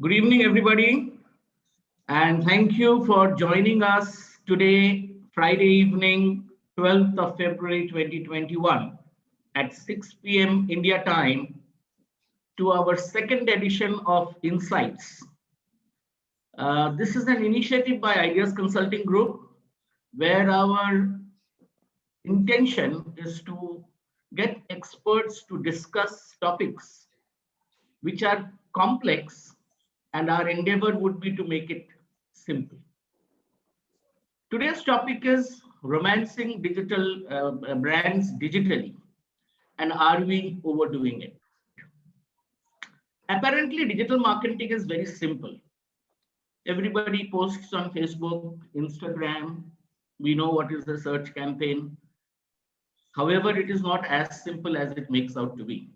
Good evening, everybody, and thank you for joining us today, Friday evening, 12th of February 2021, at 6 p.m. India time, to our second edition of Insights. This is an initiative by Ideas Consulting Group, where our intention is to get experts to discuss topics which are complex, and our endeavor would be to make it simple. Today's topic is romancing digital brands digitally, and are we overdoing it? Apparently, digital marketing is very simple. Everybody posts on Facebook, Instagram. We know what is the search campaign. However, it is not as simple as it makes out to be.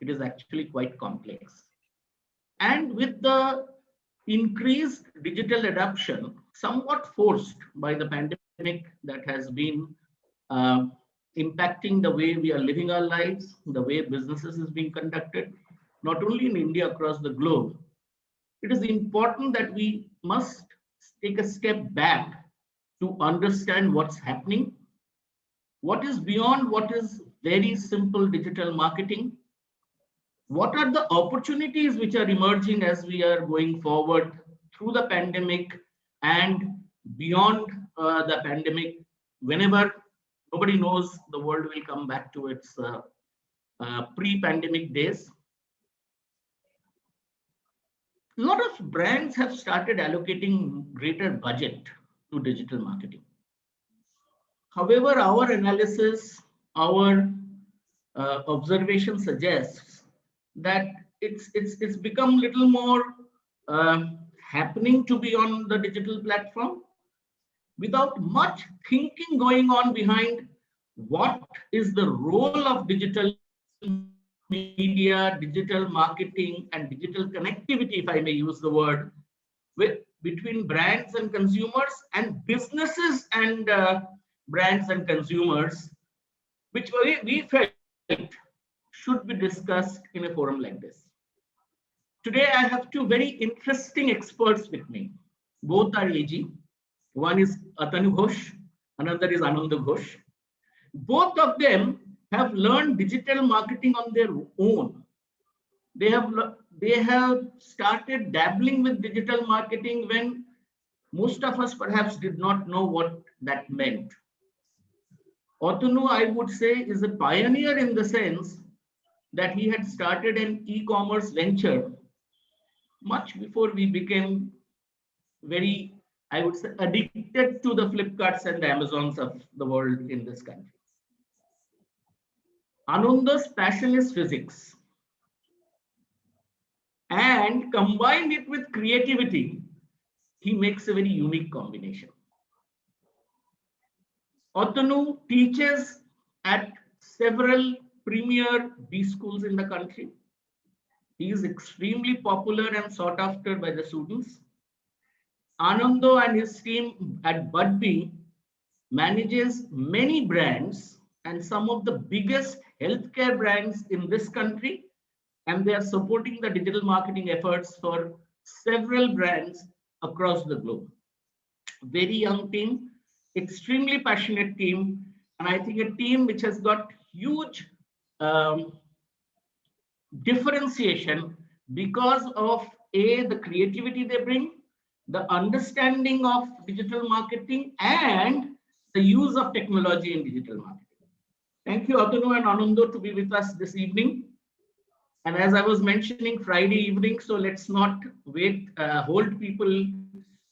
It is actually quite complex. And with the increased digital adoption, somewhat forced by the pandemic that has been uh, impacting the way we are living our lives, the way businesses is being conducted, not only in India, across the globe, it is important that we must take a step back to understand what's happening, what is beyond what is very simple digital marketing, what are the opportunities which are emerging as we are going forward through the pandemic and beyond the pandemic, whenever nobody knows the world will come back to its pre-pandemic days. A lot of brands have started allocating greater budget to digital marketing. However, our analysis, our observation suggests that it's become little more uh, happening to be on the digital platform without much thinking going on behind what is the role of digital media, digital marketing, and digital connectivity, if I may use the word, between brands and consumers, and businesses and brands and consumers, which we felt should be discussed in a forum like this. Today, I have two very interesting experts with me. Both are AG. One is Atanu Ghosh, another is Ananda Ghosh. Both of them have learned digital marketing on their own. They have they have started dabbling with digital marketing when most of us perhaps did not know what that meant. Otanu, I would say, is a pioneer in the sense that he had started an e-commerce venture much before we became very, I would say, addicted to the Flipkarts and the Amazons of the world in this country. Ananda's passion is physics, and combined it with creativity, he makes a very unique combination. Otanu teaches at several premier B schools in the country. He is extremely popular and sought after by the students. Anando and his team at Budbee manages many brands and some of the biggest healthcare brands in this country, and they are supporting the digital marketing efforts for several brands across the globe. Very young team, extremely passionate team, and I think a team which has got huge um, differentiation because of the creativity they bring, the understanding of digital marketing, and the use of technology in digital marketing. Thank you, Atanu and Anando, to be with us this evening. And as I was mentioning, Friday evening, so let's not hold people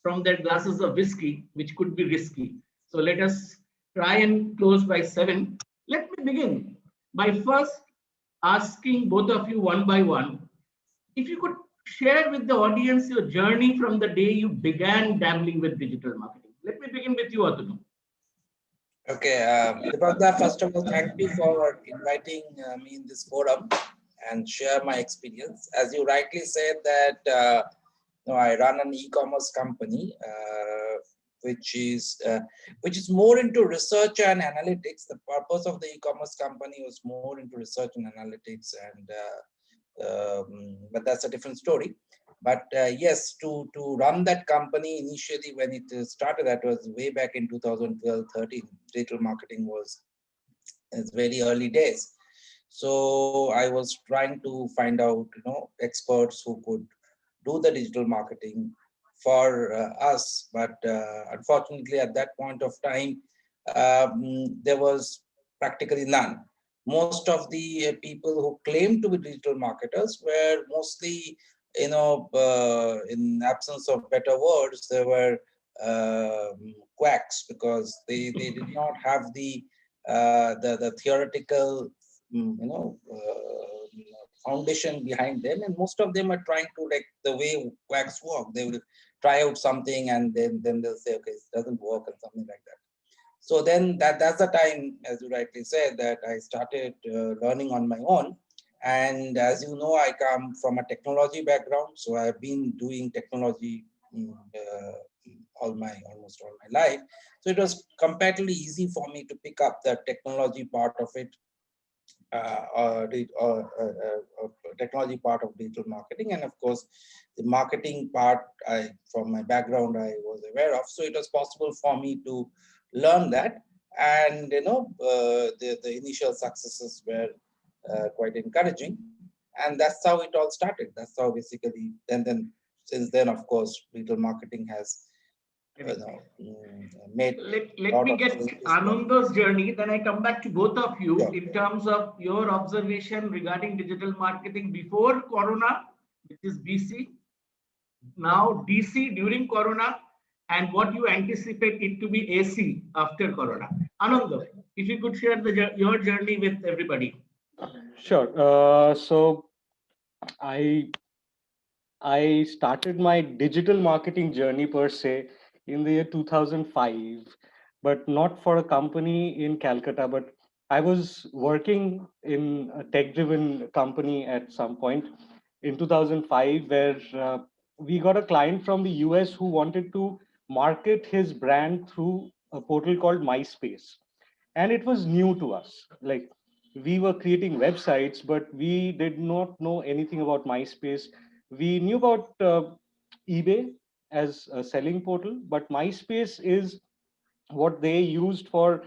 from their glasses of whiskey, which could be risky. So let us try and close by 7. Let me begin by first asking both of you one by one, if you could share with the audience your journey from the day you began dabbling with digital marketing. Let me begin with you, Atanu. Okay, Dipanda, first of all, thank you for inviting me in this forum and share my experience. As you rightly said that I run an e-commerce company, which is more into research and analytics. The purpose of the e-commerce company was more into research and analytics, and but that's a different story. But yes, to run that company initially when it started, that was way back in 2012-13. Digital marketing was its very early days. So I was trying to find out, experts who could do the digital marketing for us. But unfortunately, at that point of time, there was practically none. Most of the people who claimed to be digital marketers were mostly, in absence of better words, they were quacks, because they did not have the theoretical, foundation behind them, and most of them are trying to, like the way quacks work. They will try out something and then they'll say, okay, it doesn't work, and something like that. So then that's the time, as you rightly said, that I started learning on my own. And as you know, I come from a technology background, so I've been doing technology almost all my life. So it was comparatively easy for me to pick up the technology part of it, technology part of digital marketing, and of course the marketing part, from my background, I was aware of. So it was possible for me to learn that, and the initial successes were quite encouraging, and that's how it all started. That's how basically, and then since then, of course, digital marketing has made let me get Ananda's journey, then I come back to both of you. Sure. In terms of your observation regarding digital marketing before Corona, which is BC, now DC during Corona, and what you anticipate it to be AC after Corona. Ananda, if you could share your journey with everybody. Sure. So I started my digital marketing journey per se in the year 2005, but not for a company in Calcutta, but I was working in a tech-driven company at some point in 2005, where we got a client from the US who wanted to market his brand through a portal called MySpace. And it was new to us. Like, we were creating websites, but we did not know anything about MySpace. We knew about eBay as a selling portal, but MySpace is what they used for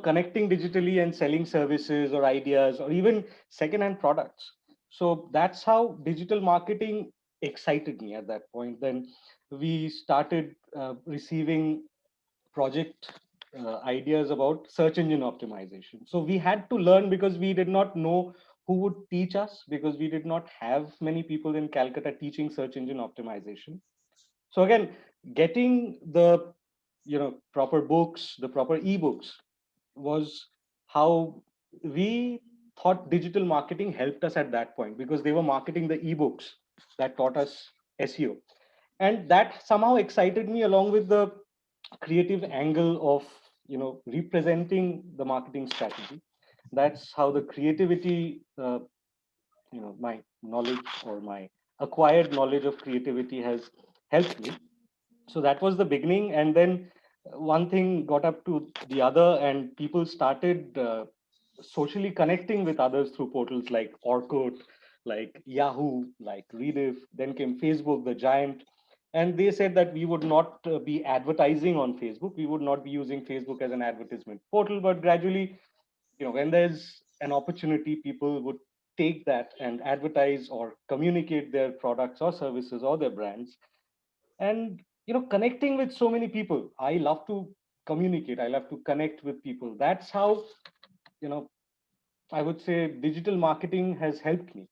connecting digitally and selling services or ideas or even second-hand products. So that's how digital marketing excited me at that point. Then we started receiving project ideas about search engine optimization. So we had to learn because we did not know who would teach us, because we did not have many people in Calcutta teaching search engine optimization. So again, getting the proper books, the proper ebooks was how we thought digital marketing helped us at that point, because they were marketing the ebooks that taught us SEO. And that somehow excited me, along with the creative angle of representing the marketing strategy. That's how the creativity, my knowledge or my acquired knowledge of creativity has helped me. So that was the beginning, and then one thing got up to the other, and people started socially connecting with others through portals like Orkut, like Yahoo, like Rediff. Then came Facebook, the giant, and they said that we would not be advertising on Facebook. We would not be using Facebook as an advertisement portal, but gradually, when there's an opportunity, people would take that and advertise or communicate their products or services or their brands. And connecting with so many people, I love to communicate, I love to connect with people. That's how I would say digital marketing has helped me,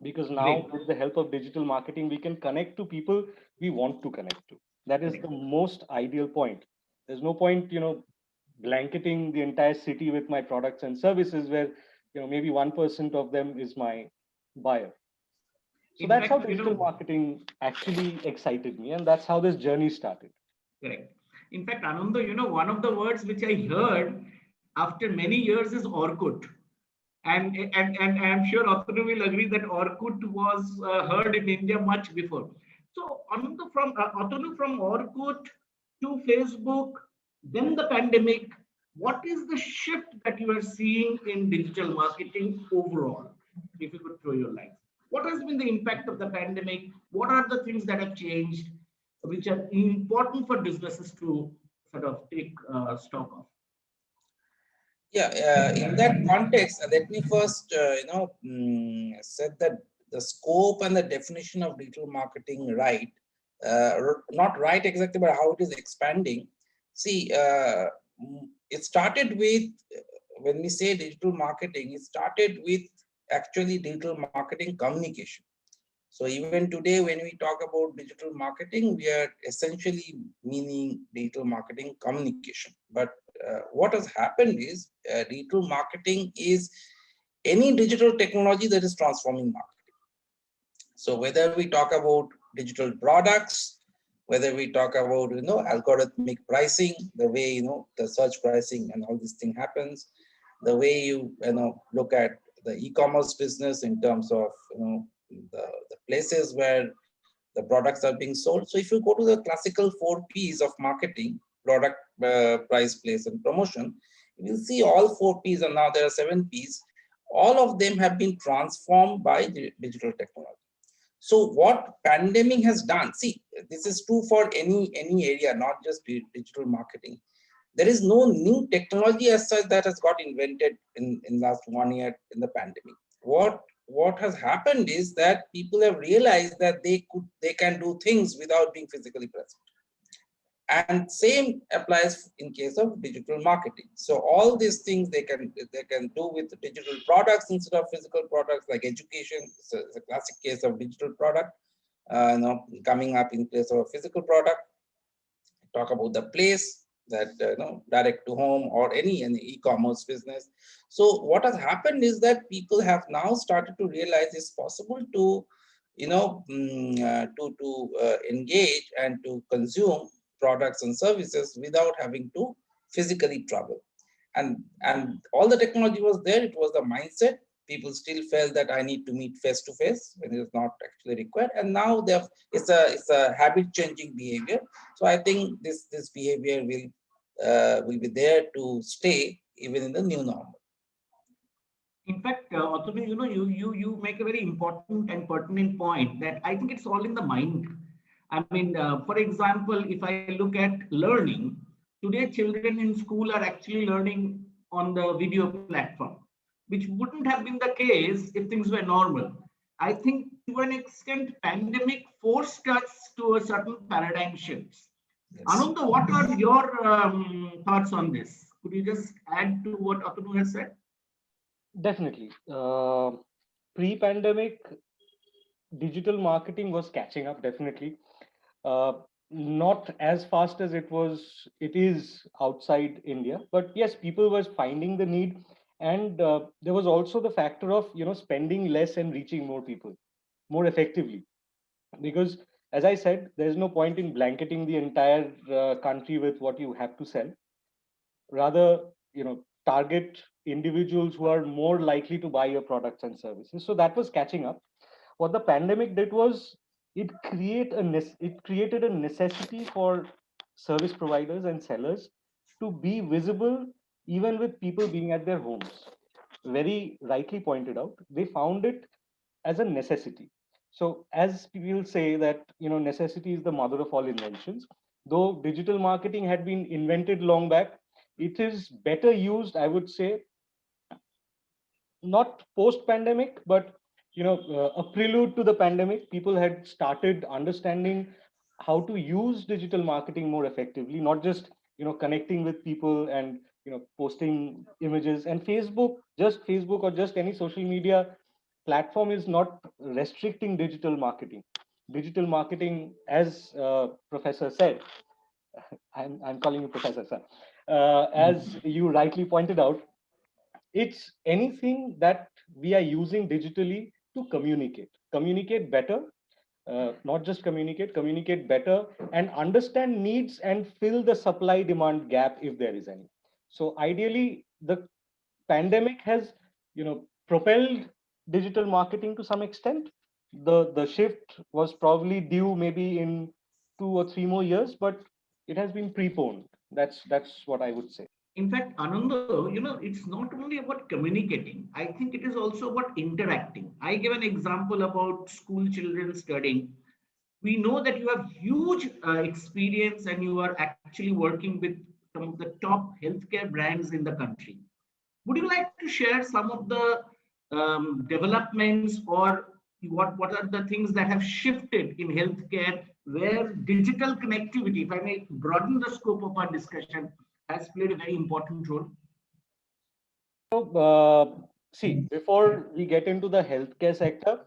because now Great. with the help of digital marketing, we can connect to people we want to connect to. That is the most ideal point. There's no point blanketing the entire city with my products and services, where maybe 1% of them is my buyer. So that's how digital marketing actually excited me, and that's how this journey started. Correct. In fact, Ananda, one of the words which I heard after many years is Orkut. And I'm sure Atanu will agree that Orkut was heard in India much before. So Atanu, from Orkut to Facebook, then the pandemic, what is the shift that you are seeing in digital marketing overall? If you could throw your light. What has been the impact of the pandemic? What are the things that have changed, which are important for businesses to sort of take stock of? Yeah, in that context, let me first, set that the scope and the definition of digital marketing right, not right exactly, but how it is expanding. See, it started with, when we say digital marketing, it started with actually digital marketing communication. So even today, when we talk about digital marketing, we are essentially meaning digital marketing communication. But what has happened is digital marketing is any digital technology that is transforming marketing. So whether we talk about digital products, whether we talk about algorithmic pricing, the way the search pricing and all this thing happens, the way look at the e-commerce business in terms of the places where the products are being sold. So if you go to the classical 4 P's of marketing: product, price, place, and promotion, you will see all 4 P's, and now there are 7 P's. All of them have been transformed by the digital technology. So what pandemic has done, see, this is true for any area, not just digital marketing. There is no new technology as such that has got invented in last 1 year in the pandemic. What has happened is that people have realized that they can do things without being physically present. And same applies in case of digital marketing. So all these things they can do with digital products instead of physical products, like education. So it's a classic case of digital product coming up in place of a physical product. Talk about the place that direct to home or any e-commerce business. So what has happened is that people have now started to realize it's possible to engage and to consume products and services without having to physically travel. And all the technology was there. It was the mindset. People still felt that I need to meet face to face when it is not actually required. And now it's a habit changing behavior. So I think this behavior will be there to stay even in the new normal. In fact, Atanu, you make a very important and pertinent point that I think it's all in the mind. I mean, for example, if I look at learning, today children in school are actually learning on the video platform, which wouldn't have been the case if things were normal. I think to an extent, pandemic forced us to a certain paradigm shifts. Yes. Ananda, what are your thoughts on this? Could you just add to what Atanu has said? Definitely. Pre-pandemic, digital marketing was catching up, definitely. Uh, Not as fast as it is outside India, but yes, people was finding the need, and there was also the factor of spending less and reaching more people more effectively. Because, as I said, there's no point in blanketing the entire country with what you have to sell. Rather, target individuals who are more likely to buy your products and services. So that was catching up. What the pandemic did was it created a necessity for service providers and sellers to be visible even with people being at their homes. Very rightly pointed out, they found it as a necessity. So as people say that necessity is the mother of all inventions. Though digital marketing had been invented long back, it is better used, I would say, not post pandemic, but a prelude to the pandemic. People had started understanding how to use digital marketing more effectively, not just connecting with people and posting images. And Facebook or just any social media platform is not restricting digital marketing. Digital marketing, as professor said, I'm calling you professor, sir, as you rightly pointed out, it's anything that we are using digitally to communicate better, not just communicate better, and understand needs and fill the supply demand gap if there is any. So ideally, the pandemic has propelled digital marketing to some extent. The shift was probably due maybe in 2 or 3 more years, but it has been preponed. That's what I would say. In fact, Ananda, it's not only about communicating. I think it is also about interacting. I give an example about school children studying. We know that you have huge experience and you are actually working with some of the top healthcare brands in the country. Would you like to share some of the developments, or what are the things that have shifted in healthcare where digital connectivity, if I may broaden the scope of our discussion, has played a very important role? So, see, before we get into the healthcare sector,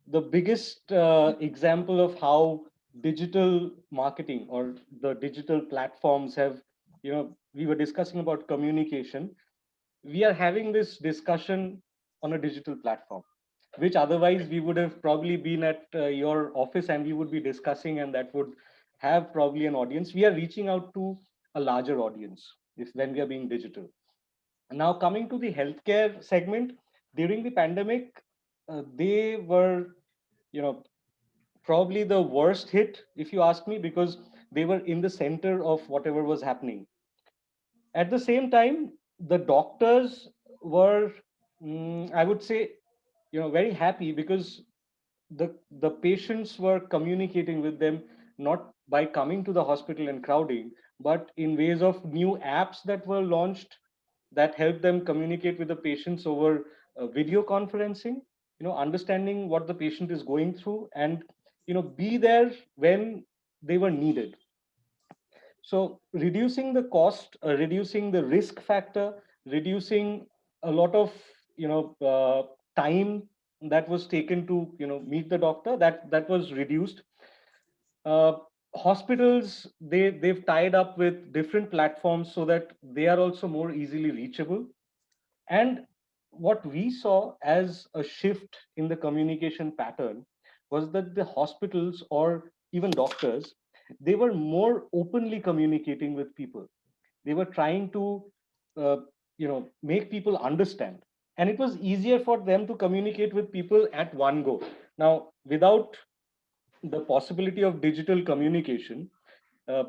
the biggest example of how digital marketing or the digital platforms have, we were discussing about communication. We are having this discussion on a digital platform, which otherwise we would have probably been at your office and we would be discussing, and that would have probably an audience. We are reaching out to a larger audience if when we are being digital. Now, coming to the healthcare segment, during the pandemic, they were, you know, probably the worst hit, if you ask me, because they were in the center of whatever was happening. At the same time, the doctors were, I would say, very happy because the patients were communicating with them not by coming to the hospital and crowding, but in ways of new apps that were launched that help them communicate with the patients over video conferencing, understanding what the patient is going through, and be there when they were needed. So reducing the cost, reducing the risk factor, reducing a lot of time that was taken to meet the doctor, that was reduced. uh, Hospitals, they've tied up with different platforms so that they are also more easily reachable. And what we saw as a shift in the communication pattern was that the hospitals or even doctors, they were more openly communicating with people. They were trying to, make people understand. And it was easier for them to communicate with people at one go. Now, without the possibility of digital communication, uh,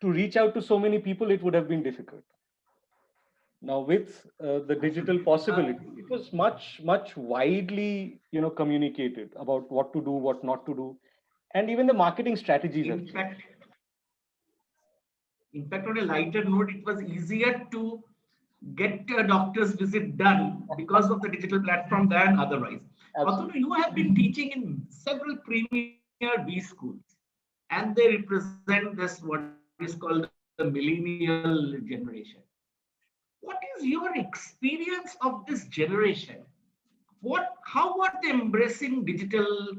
to reach out to so many people, it would have been difficult. Now, with the digital Absolutely. possibility, it was much widely, communicated about what to do, what not to do, and even the marketing strategies have In changed. fact, on a lighter note, it was easier to get a doctor's visit done because of the digital platform than otherwise. Although Absolutely. you have been teaching in several premier B schools, and they represent this what is called the millennial generation. What is your experience of this generation? How are they embracing digital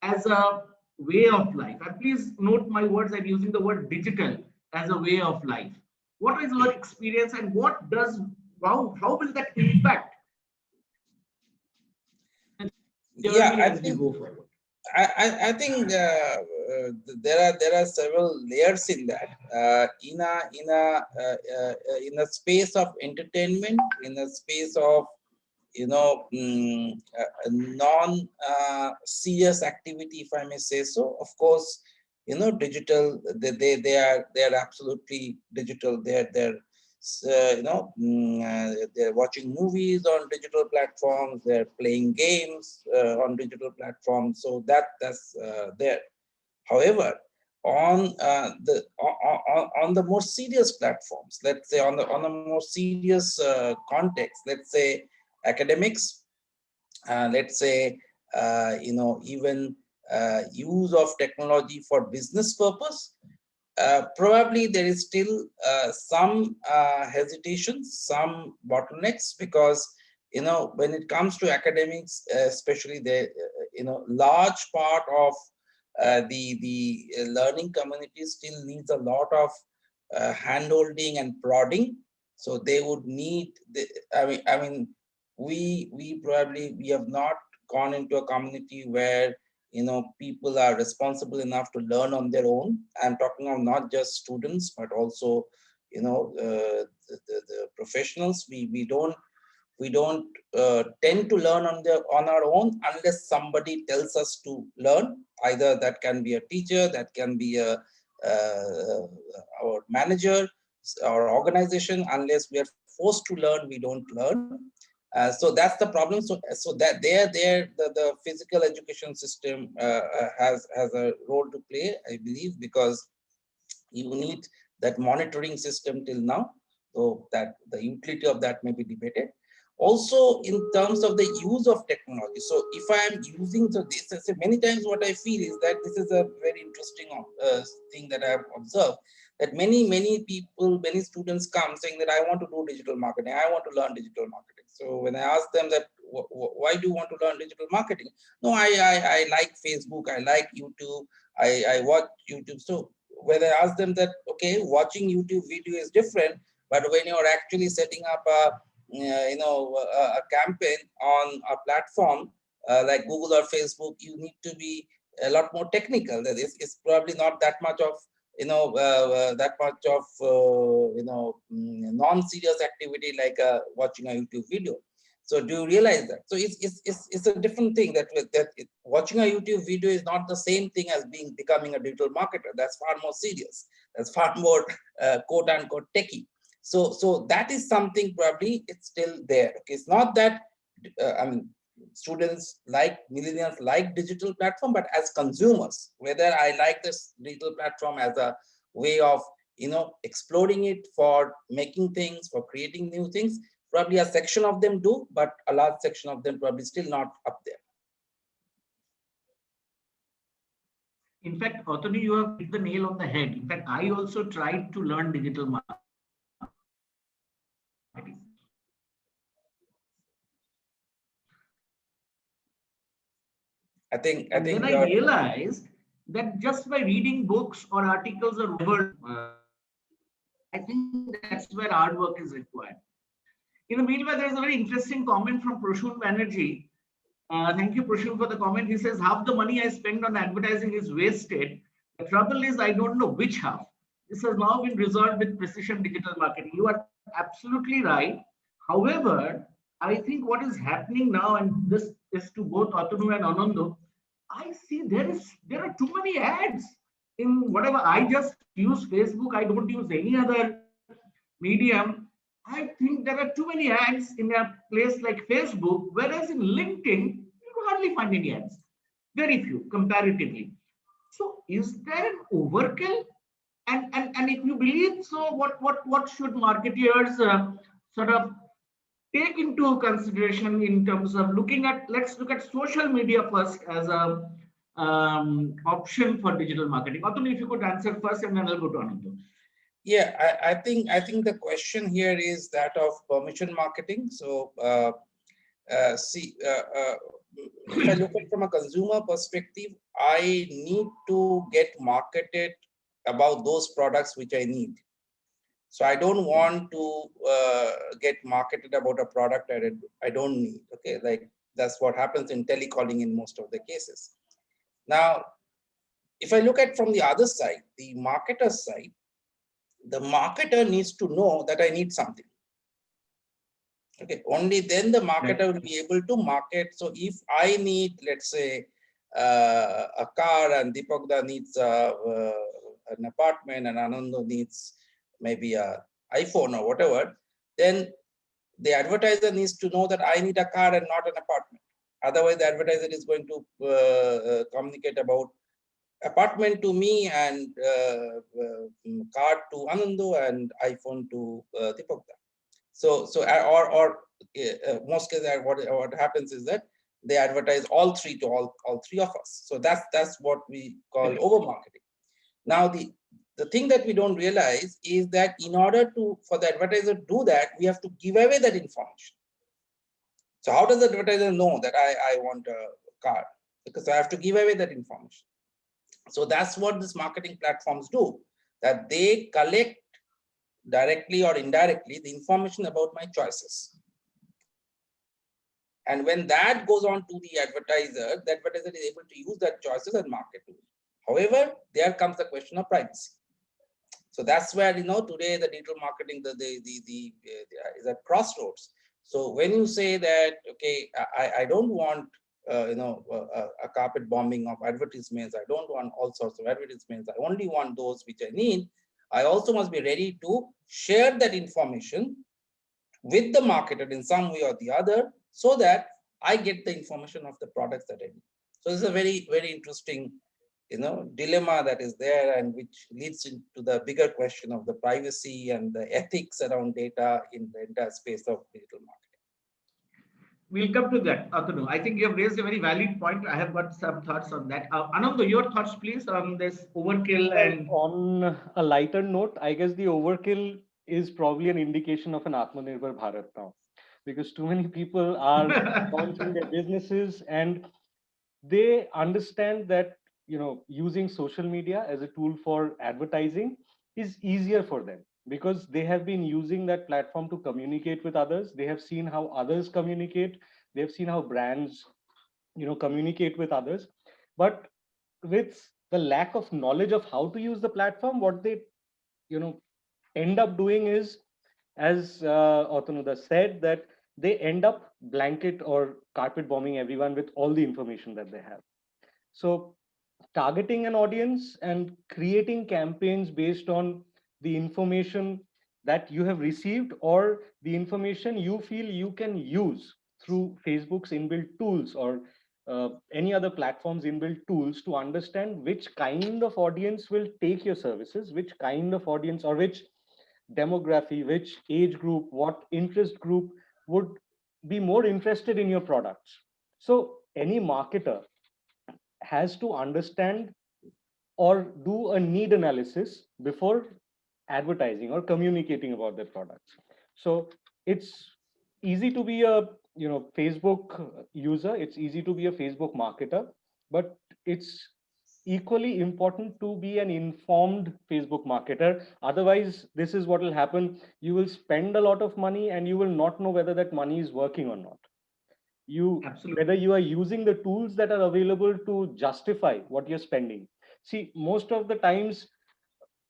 as a way of life? And please note my words, I'm using the word digital as a way of life. What is your experience, and how will that impact the Yeah, journey I as we think go forward? I think there are several layers in that. In a space of entertainment, in a space of non serious activity, if I may say so. Of course, digital. They are absolutely digital. They're watching movies on digital platforms. They're playing games on digital platforms. So that's there. However, on the more serious platforms, let's say on a more serious context, let's say academics, let's say even use of technology for business purpose, probably there is still some hesitation, some bottlenecks, because when it comes to academics, especially the large part of the learning community still needs a lot of handholding and prodding. So they would need I mean we have not gone into a community where people are responsible enough to learn on their own. I'm talking of not just students but also the professionals. We don't tend to learn on our own unless somebody tells us to learn. Either that can be a teacher, that can be our manager, or organization, unless we are forced to learn, we don't learn. So that's the problem. So that the physical education system has a role to play, I believe, because you need that monitoring system till now. So that the utility of that may be debated. Also, in terms of the use of technology. So if I am using, so this, so many times what I feel is that this is a very interesting thing that I have observed, that many people, many students come saying that I want to do digital marketing, I want to learn digital marketing. So when I ask them that, why do you want to learn digital marketing? No, I like Facebook, I like YouTube, I watch YouTube. So when I ask them that, okay, watching YouTube video is different, but when you're actually setting up a campaign on a platform like Google or Facebook, you need to be a lot more technical. That is, it's probably not that much of non-serious activity like watching a YouTube video. So do you realize that? So it's a different thing, watching a YouTube video is not the same thing as becoming a digital marketer. That's far more serious. That's far more quote unquote techie. So that is something probably it's still there. Okay, it's not that students like millennials like digital platform, but as consumers, whether I like this digital platform as a way of exploring it for making things, for creating new things, probably a section of them do, but a large section of them probably still not up there. In fact, Atanu, you have hit the nail on the head. In fact, I also tried to learn digital marketing. Then I realized that just by reading books or articles or whatever, I think that's where hard work is required. In the meanwhile, there's a very interesting comment from Prashun Banerjee. Thank you, Prashun, for the comment. He says, half the money I spend on advertising is wasted. The trouble is, I don't know which half. This has now been resolved with precision digital marketing. You are absolutely right. However, I think what is happening now, and this is to both Atanu and Anando, I see there are too many ads in whatever. I just use Facebook. I don't use any other medium. I think there are too many ads in a place like Facebook, whereas in LinkedIn, you hardly find any ads. Very few comparatively. So is there an overkill? And if you believe so, what should marketeers sort of take into consideration in terms of looking at, let's look at social media first as a option for digital marketing. Atanu, if you could answer first, and then I'll go to Anand. Yeah, I think the question here is that of permission marketing. So if I look at it from a consumer perspective, I need to get marketed about those products which I need. So I don't want to get marketed about a product I don't need. Okay, like that's what happens in telecalling in most of the cases. Now, if I look at from the other side, the marketer's side, the marketer needs to know that I need something. Okay, only then the marketer will be able to market. So if I need, let's say, a car, and Deepakda needs an apartment, and Anando needs maybe a iPhone or whatever, then the advertiser needs to know that I need a car and not an apartment. Otherwise, the advertiser is going to communicate about apartment to me and car to Anando and iPhone to Deepakda. So most cases, what happens is that they advertise all three to all three of us. So that's what we call over marketing. Now the thing that we don't realize is that in order for the advertiser to do that, we have to give away that information. So how does the advertiser know that I want a car? Because I have to give away that information. So that's what these marketing platforms do, that they collect directly or indirectly the information about my choices. And when that goes on to the advertiser is able to use that choices and market to it. However, there comes the question of privacy. So that's where, today the digital marketing is at crossroads. So when you say that, okay, I don't want a carpet bombing of advertisements, I don't want all sorts of advertisements, I only want those which I need, I also must be ready to share that information with the marketer in some way or the other, so that I get the information of the products that I need. So it's a very, very interesting, dilemma that is there, and which leads into the bigger question of the privacy and the ethics around data in the entire space of digital marketing. We'll come to that, Atanu. I think you have raised a very valid point. I have got some thoughts on that. Ananda, your thoughts, please, on this overkill and. On a lighter note, I guess the overkill is probably an indication of an Atmanirbhar Bharat now, because too many people are launching their businesses and they understand that using social media as a tool for advertising is easier for them, because they have been using that platform to communicate with others. They have seen how others communicate. They have seen how brands communicate with others. But with the lack of knowledge of how to use the platform, what they end up doing is, as Atanuda said, that they end up blanket or carpet bombing everyone with all the information that they have. So targeting an audience and creating campaigns based on the information that you have received or the information you feel you can use through Facebook's inbuilt tools or any other platforms inbuilt tools to understand which kind of audience will take your services, which kind of audience or which demography, which age group, what interest group would be more interested in your products. So any marketer has to understand or do a need analysis before advertising or communicating about their products. So it's easy to be a Facebook user, it's easy to be a Facebook marketer, but it's equally important to be an informed Facebook marketer. Otherwise, this is what will happen. You will spend a lot of money and you will not know whether that money is working or not. Absolutely. Whether you are using the tools that are available to justify what you're spending. See, most of the times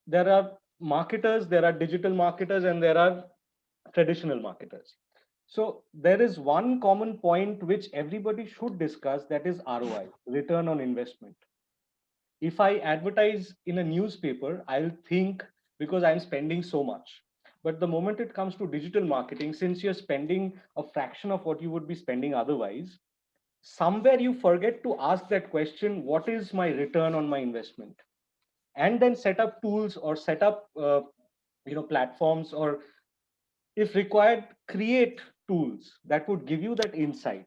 there are marketers, there are digital marketers, and there are traditional marketers. So there is one common point which everybody should discuss, that is ROI, return on investment. If I advertise in a newspaper, I'll think, because I'm spending so much. But the moment it comes to digital marketing, since you're spending a fraction of what you would be spending otherwise, somewhere you forget to ask that question, what is my return on my investment? And then set up tools or set up platforms, or if required, create tools that would give you that insight.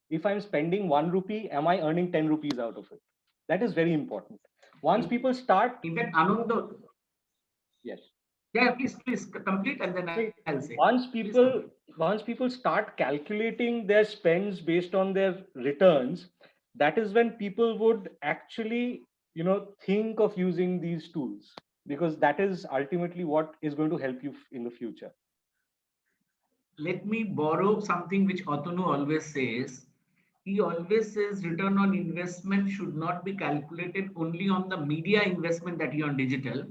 If I'm spending 1 rupee, am I earning 10 rupees out of it? That is very important. Once people start. In fact, Ananda. Yes. Yeah, please complete and then I'll say. Once people start calculating their spends based on their returns, that is when people would actually think of using these tools, because that is ultimately what is going to help you in the future. Let me borrow something which Atanu always says. He always says return on investment should not be calculated only on the media investment that you on digital.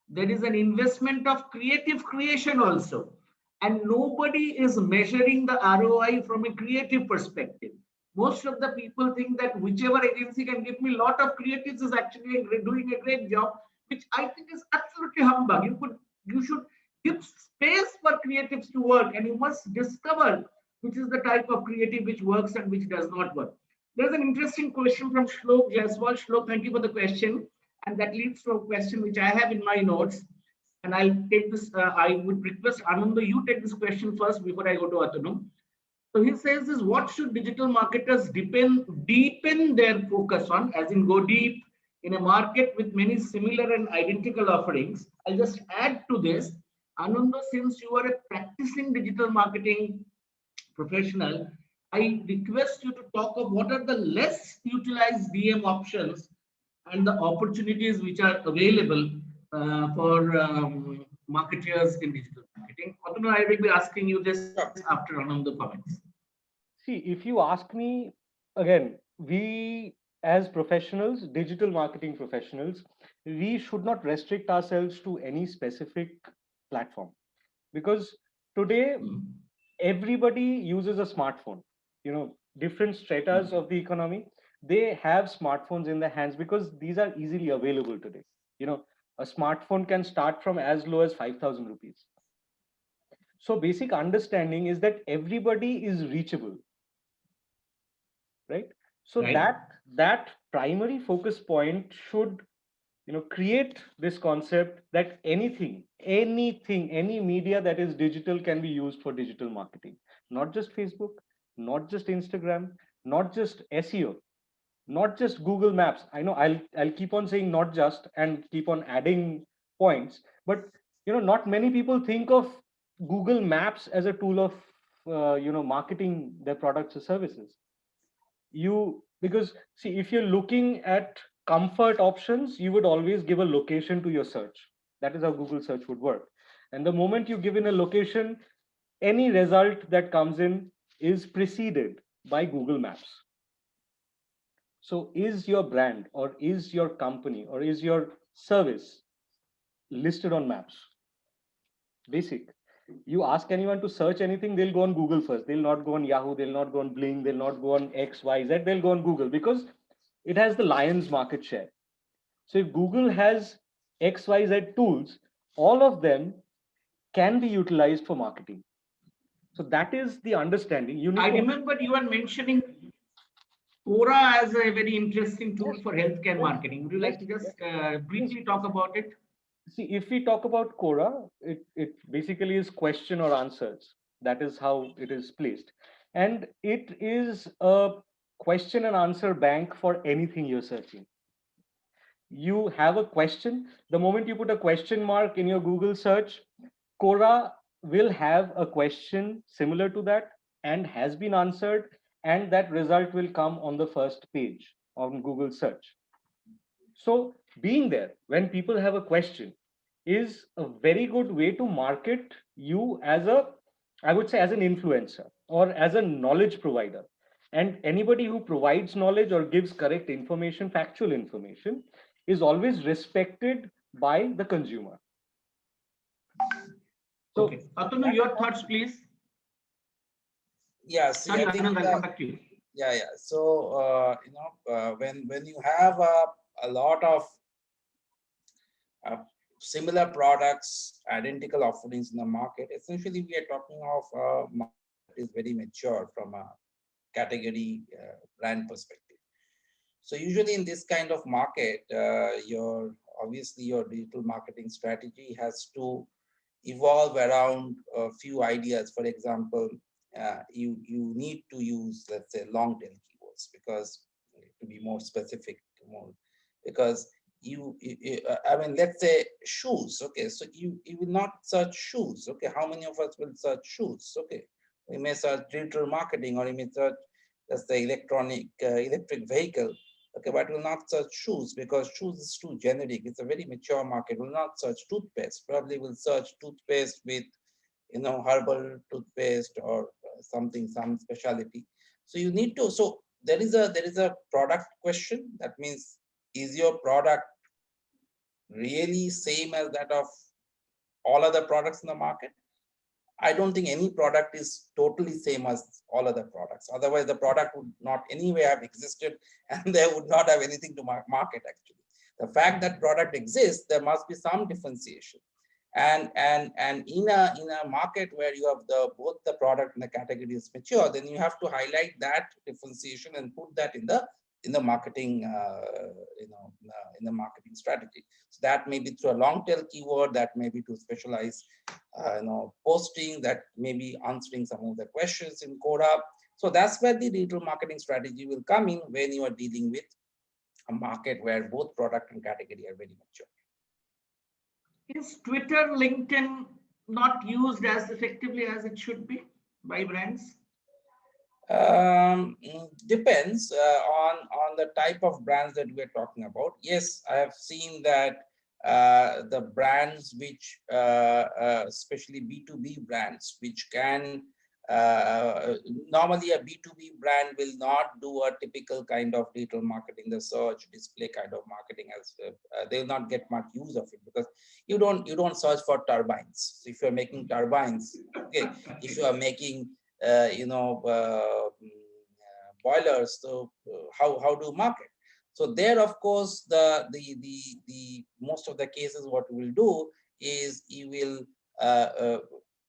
There is an investment of creative creation also. And nobody is measuring the ROI from a creative perspective. Most of the people think that whichever agency can give me a lot of creatives is actually doing a great job, which I think is absolutely humbug. You should give space for creatives to work, and you must discover which is the type of creative which works and which does not work. There's an interesting question from Shlok Jaiswal. Shlok, thank you for the question. And that leads to a question which I have in my notes. And I'll take this, I would request Ananda, you take this question first before I go to Atanu. So he says is, what should digital marketers deepen their focus on, as in go deep in a market with many similar and identical offerings? I'll just add to this, Ananda, since you are a practicing digital marketing professional, I request you to talk of what are the less utilized DM options and the opportunities which are available for marketers in digital marketing. Atanu, I will be asking you this after Ananda comments. See, if you ask me, again, we as professionals, digital marketing professionals, we should not restrict ourselves to any specific platform, because today everybody uses a smartphone. Different stratas of the economy, they have smartphones in their hands because these are easily available today. A smartphone can start from as low as 5,000 rupees. So basic understanding is that everybody is reachable, right? So Right. that primary focus point should, create this concept that anything, any media that is digital can be used for digital marketing. Not just Facebook, not just Instagram, not just SEO, not just Google Maps. I know I'll keep on saying not just and keep on adding points, but not many people think of Google Maps as a tool of marketing their products or services. Because see, if you're looking at comfort options, you would always give a location to your search. That is how Google search would work. And the moment you give in a location, any result that comes in is preceded by Google Maps. So is your brand or is your company or is your service listed on maps? Basic. You ask anyone to search anything, they'll go on Google first. They'll not go on Yahoo, they'll not go on Bling, they'll not go on X, Y, Z, they'll go on Google because it has the lion's market share. So if Google has X, Y, Z tools, all of them can be utilized for marketing. So that is the understanding. You need I to remember you were mentioning Quora as a very interesting tool Yes, for healthcare yes, marketing. Would you yes, like to just yes, briefly yes. talk about it? See, if we talk about Quora, it basically is question or answers. That is how it is placed. And it is a question and answer bank for anything you're searching. You have a question. The moment you put a question mark in your Google search, Quora will have a question similar to that and has been answered, and that result will come on the first page on Google search. So being there when people have a question is a very good way to market you as a, I would say, as an influencer or as a knowledge provider. And anybody who provides knowledge or gives correct information, factual information, is always respected by the consumer. So Okay. Atanu, your thoughts, please. Yeah, see, Sorry, I think Anand, I'll come back to you. yeah. So when you have a lot of similar products, identical offerings in the market, essentially we are talking of a market that is very mature from a category brand perspective. So usually in this kind of market, obviously your digital marketing strategy has to evolve around a few ideas. For example, you need to use, let's say, long tail keywords, because to be more specific, more because I mean, let's say shoes. Okay, so you will not search shoes. Okay, how many of us will search shoes? Okay, we may search digital marketing, or you may search, let's say, electric vehicle. Okay, but will not search shoes because shoes is too generic. It's a very mature market. Will not search toothpaste. Probably will search toothpaste with, herbal toothpaste or something, some specialty. So you need to. So there is a product question. That means, is your product really same as that of all other products in the market? I don't think any product is totally same as all other products. Otherwise, the product would not anyway have existed, and they would not have anything to market. Actually, the fact that product exists, there must be some differentiation. And in a market where you have both the product and the category is mature, then you have to highlight that differentiation and put that in the marketing in the marketing strategy. So that may be through a long tail keyword, that may be to specialize posting, that may be answering some of the questions in Quora. So that's where the digital marketing strategy will come in, when you are dealing with a market where both product and category are very mature. Is Twitter, LinkedIn not used as effectively as it should be by brands? Depends on the type of brands that we're talking about. Yes, I have seen that the brands which especially B2B brands, which can normally a B2B brand will not do a typical kind of digital marketing, the search display kind of marketing, as they will not get much use of it, because you don't search for turbines. So if you're making turbines, okay, if you are making boilers, so how do you market? So there, of course, the most of the cases, what we will do is you will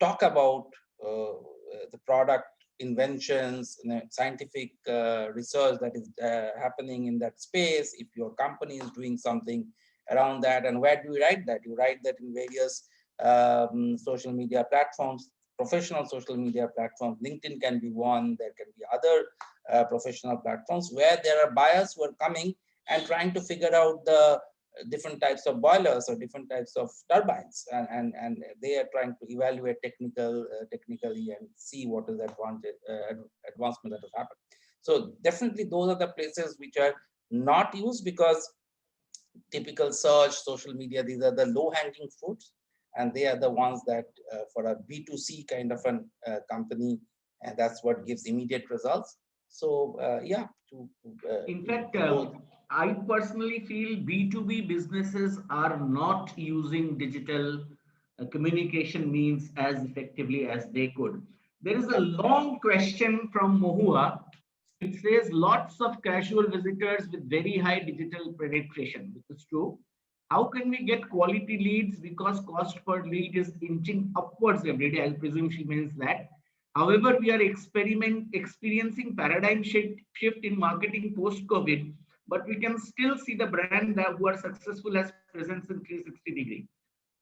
talk about the product inventions, scientific research that is happening in that space. If your company is doing something around that, and where do you write that? You write that in various social media platforms, professional social media platforms. LinkedIn can be one. There can be other professional platforms where there are buyers who are coming and trying to figure out the different types of boilers or different types of turbines, and they are trying to evaluate technically and see what is the advancement that has happened. So definitely those are the places which are not used, because typical search, social media, these are the low-hanging fruits, and they are the ones that for a B2C kind of an company, and that's what gives immediate results. So yeah. In fact, I personally feel B2B businesses are not using digital communication means as effectively as they could. There is a long question from Mohua. It says lots of casual visitors with very high digital penetration, which is true. How can we get quality leads, because cost per lead is inching upwards every day? I presume she means that. However, we are experiencing paradigm shift in marketing post-COVID, but we can still see the brand that who are successful as presence in 360 degree.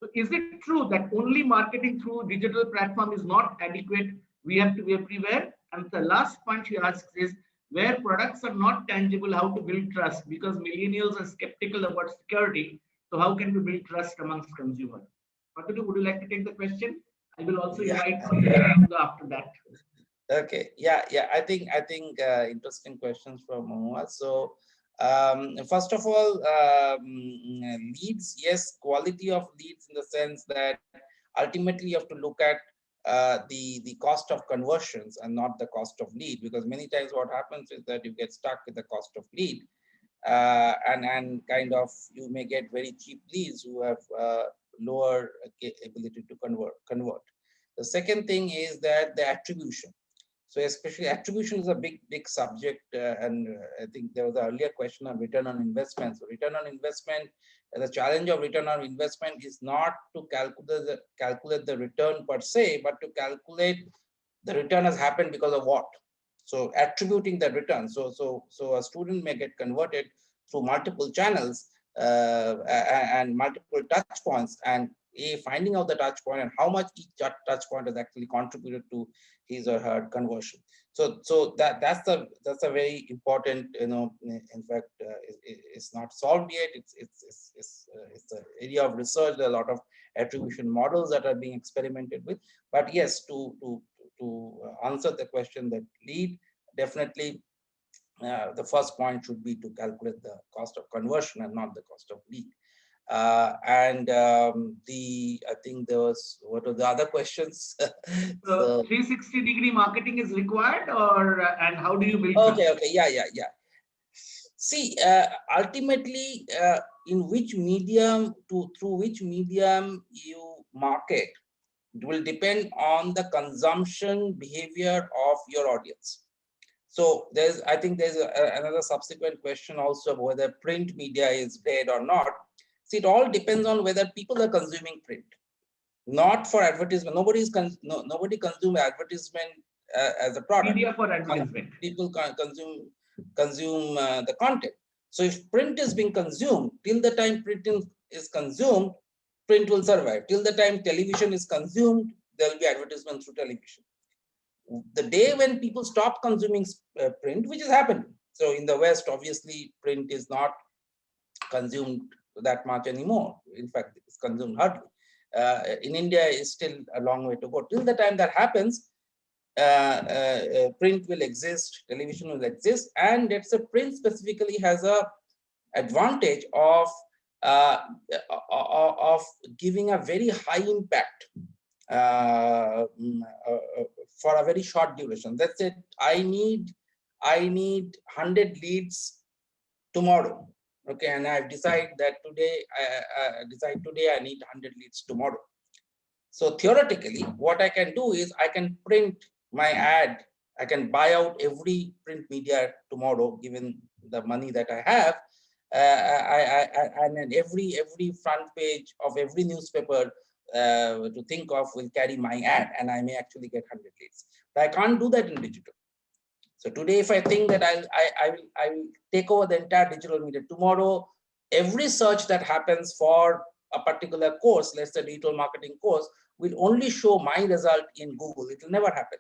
So is it true that only marketing through digital platform is not adequate? We have to be everywhere. And the last point she asks is, where products are not tangible, how to build trust? Because millennials are skeptical about security. So how can we build trust amongst consumers? Patulu, would you like to take the question? I will also invite after that. Okay. Yeah. I think interesting questions from Mohua. So first of all, leads. Yes, quality of leads in the sense that ultimately you have to look at the cost of conversions and not the cost of lead, because many times what happens is that you get stuck with the cost of lead, and kind of you may get very cheap leads who have lower ability to convert. The second thing is that the attribution. So especially attribution is a big subject, and I think there was an earlier question on return on investment. So return on investment, the challenge of return on investment is not to calculate the return per se, but to calculate the return has happened because of what. So attributing the return. So a student may get converted through multiple channels and multiple touch points, and finding out the touch point and how much each touch point has actually contributed to his or her conversion. So that's a very important, in fact, it's not solved yet. It's an area of research. There are a lot of attribution models that are being experimented with. But yes, to answer the question, that lead, definitely the first point should be to calculate the cost of conversion and not the cost of lead. I think there was, what are the other questions? So 360 degree marketing is required, or and how do you build? Okay, yeah. See, ultimately, in which medium through which medium you market, it will depend on the consumption behavior of your audience. So I think there's another subsequent question also, whether print media is dead or not. See, it all depends on whether people are consuming print, not for advertisement. Nobody consumes advertisement as a product. Media for advertisement. People consume the content. So if print is being consumed, till the time print is consumed, print will survive. Till the time television is consumed, there will be advertisement through television. The day when people stop consuming print, which is happening. So in the West, obviously, print is not consumed that much anymore. In fact, it's consumed hardly. In India, it's still a long way to go. Till the time that happens, print will exist, television will exist, and let's say print specifically has a advantage of giving a very high impact for a very short duration. Let's say I need 100 leads tomorrow. Okay, and I decide that today I need 100 leads tomorrow. So theoretically, what I can do is I can print my ad. I can buy out every print media tomorrow, given the money that I have, and then every front page of every newspaper to think of will carry my ad, and I may actually get 100 leads. But I can't do that in digital. So today, if I think that I will take over the entire digital media, tomorrow, every search that happens for a particular course, let's say digital marketing course, will only show my result in Google. It will never happen,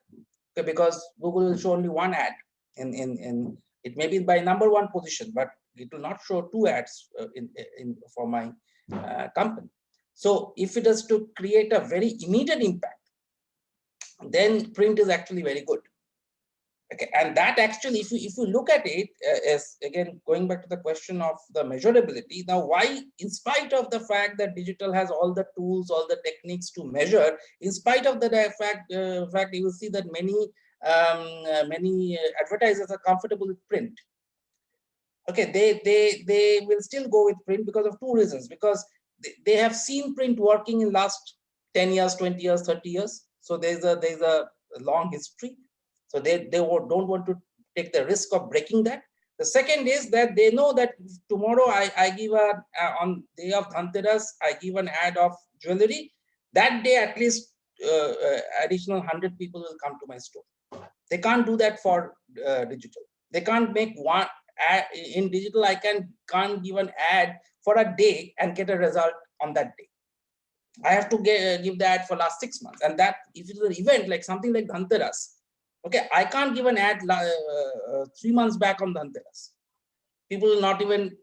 okay, because Google will show only one ad in it may be by #1 position, but it will not show 2 ads for my company. So if it is to create a very immediate impact, then print is actually very good. Okay, and that actually, if you look at it, as again going back to the question of the measurability, now why, in spite of the fact that digital has all the tools, all the techniques to measure, in spite of the fact you will see that many advertisers are comfortable with print. Okay, they will still go with print because of 2 reasons. Because they have seen print working in last 10 years, 20 years, 30 years. So there's a long history. So they don't want to take the risk of breaking that. The second is that they know that tomorrow I give on day of Dhanteras, I give an ad of jewelry. That day, at least additional 100 people will come to my store. They can't do that for digital. They can't make one ad in digital. I can't give an ad for a day and get a result on that day. I have to give the ad for last 6 months. And that, if it's an event like something like Dhanteras, okay, I can't give an ad 3 months back on Dhanteras. People will not even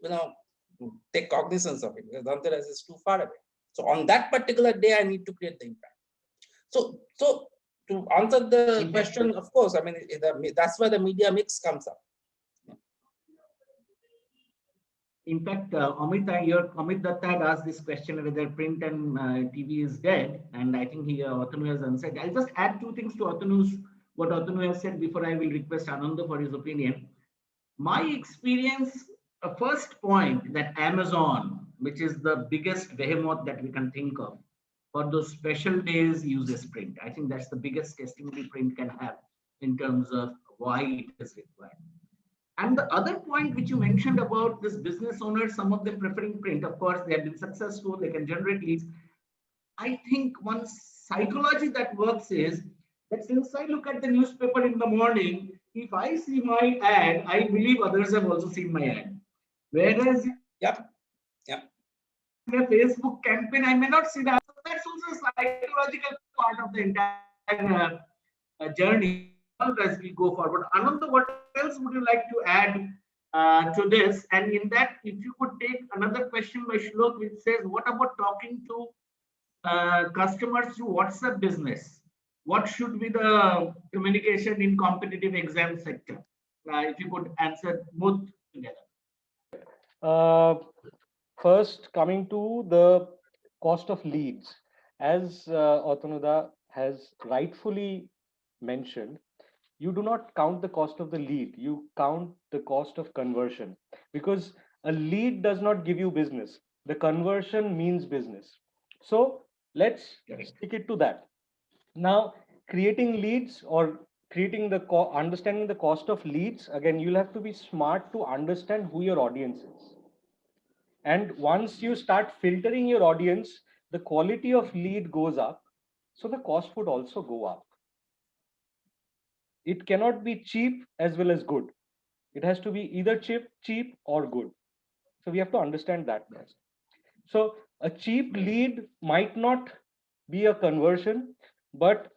take cognizance of it because Dhanteras is too far away. So on that particular day, I need to create the impact. So to answer the question, of course, I mean, that's where the media mix comes up. In fact, Amit Datta had asked this question whether print and TV is dead, and I think Atanu has answered. I'll just add 2 things to what Atanu has said before I will request Ananda for his opinion. My experience, a first point that Amazon, which is the biggest behemoth that we can think of, for those special days uses print. I think that's the biggest testimony print can have in terms of why it is required. And the other point which you mentioned about this business owners, some of them preferring print, of course, they have been successful, they can generate leads. I think one psychology that works is that since I look at the newspaper in the morning, if I see my ad, I believe others have also seen my ad. Whereas in a Facebook campaign, I may not see that. So that's also a psychological part of the entire journey as we go forward. Ananda, what else would you like to add to this? And in that, if you could take another question by Shlok, which says, what about talking to customers through WhatsApp business? What should be the communication in competitive exam sector? If you could answer both together. First, coming to the cost of leads, as Atanu has rightfully mentioned, you do not count the cost of the lead, you count the cost of conversion, because a lead does not give you business. The conversion means business. So let's stick it to that. Now, creating leads or creating understanding the cost of leads, again, you'll have to be smart to understand who your audience is. And once you start filtering your audience, the quality of lead goes up. So the cost would also go up. It cannot be cheap as well as good. It has to be either cheap or good. So we have to understand that first. So a cheap lead might not be a conversion, but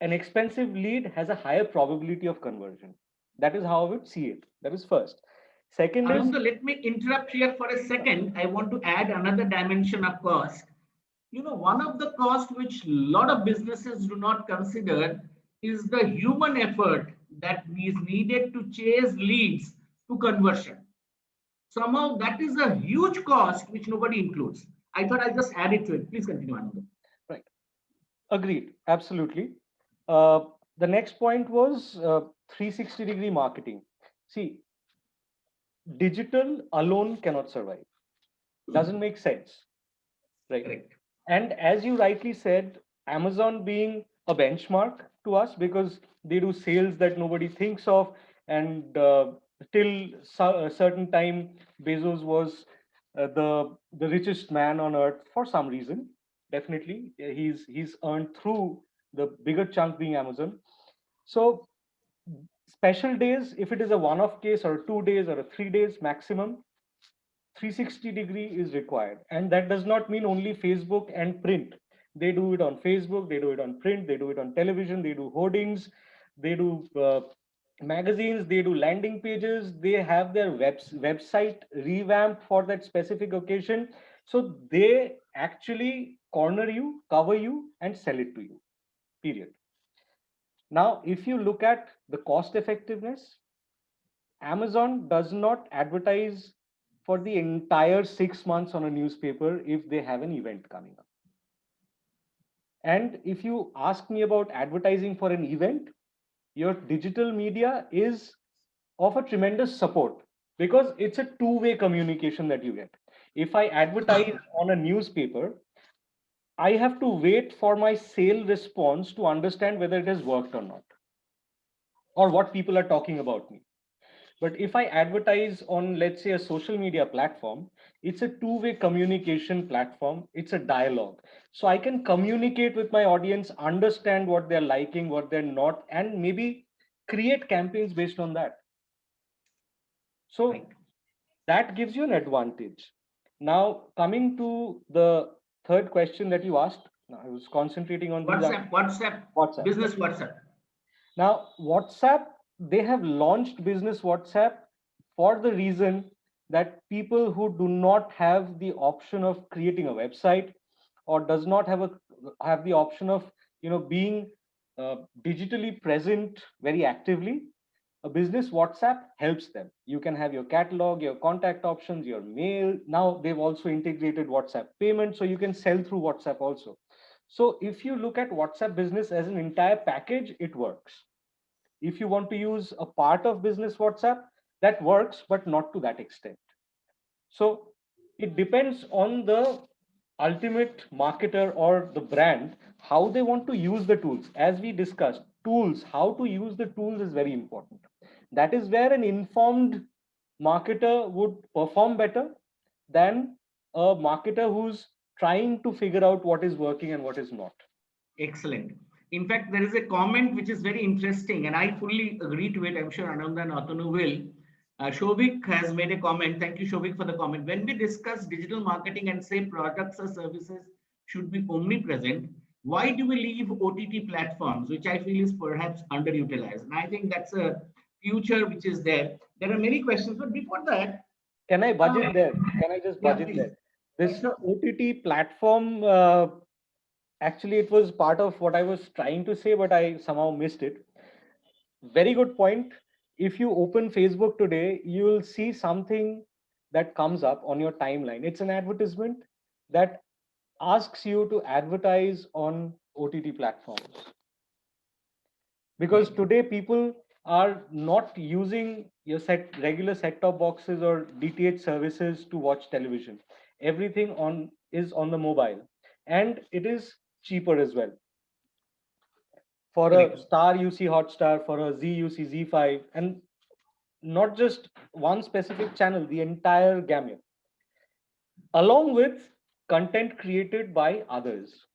an expensive lead has a higher probability of conversion. That is how I would see it. That is first. Second is, let me interrupt here for a second. I want to add another dimension of cost. One of the costs which a lot of businesses do not consider is the human effort that is needed to chase leads to conversion. Somehow that is a huge cost which nobody includes. I thought I'd just add it to it. Please continue, Ananda. Right. Agreed. Absolutely. The next point was 360-degree marketing. See, digital alone cannot survive. Doesn't make sense. Right. Correct. And as you rightly said, Amazon being a benchmark to us because they do sales that nobody thinks of, and till a certain time, Bezos was the richest man on earth for some reason. Definitely, he's earned through the bigger chunk being Amazon. So special days, if it is a one-off case or 2 days or a 3 days maximum, 360-degree is required. And that does not mean only Facebook and print. They do it on Facebook, they do it on print, they do it on television, they do hoardings, they do magazines, they do landing pages, they have their website revamped for that specific occasion. So they actually corner you, cover you, and sell it to you, period. Now, if you look at the cost effectiveness, Amazon does not advertise for the entire 6 months on a newspaper if they have an event coming up. And if you ask me about advertising for an event, your digital media is of a tremendous support because it's a two-way communication that you get. If I advertise on a newspaper, I have to wait for my sale response to understand whether it has worked or not, or what people are talking about me. But if I advertise on, let's say, a social media platform, it's a two-way communication platform. It's a dialogue. So I can communicate with my audience, understand what they're liking, what they're not, and maybe create campaigns based on that. So Right. that gives you an advantage. Now, coming to the third question that you asked, I was concentrating on these. WhatsApp, business WhatsApp. Now, WhatsApp, they have launched business WhatsApp for the reason that people who do not have the option of creating a website or does not have the option of being digitally present very actively, a business WhatsApp helps them. You can have your catalog, your contact options, your mail. Now they've also integrated WhatsApp payment, so you can sell through WhatsApp also. So if you look at WhatsApp business as an entire package, it works. If you want to use a part of business WhatsApp, that works, but not to that extent. So it depends on the ultimate marketer or the brand, how they want to use the tools. As we discussed, tools, how to use the tools is very important. That is where an informed marketer would perform better than a marketer who's trying to figure out what is working and what is not. Excellent. In fact, there is a comment which is very interesting, and I fully agree to it. I'm sure Ananda and Atanu will. Shobik has made a comment. Thank you, Shobik, for the comment. When we discuss digital marketing and say products or services should be omnipresent, why do we leave OTT platforms, which I feel is perhaps underutilized? And I think that's a future which is there. There are many questions, but before that, can I budget there? Can I just budget there? This OTT platform, actually, it was part of what I was trying to say, but I somehow missed it. Very good point. If you open Facebook today, you will see something that comes up on your timeline. It's an advertisement that asks you to advertise on OTT platforms. Because today people are not using your regular set-top boxes or DTH services to watch television. Everything is on the mobile, and it is cheaper as well. For a Star, you see Hotstar. For a Z, you see Z5, and not just one specific channel, the entire gamut, along with content created by others.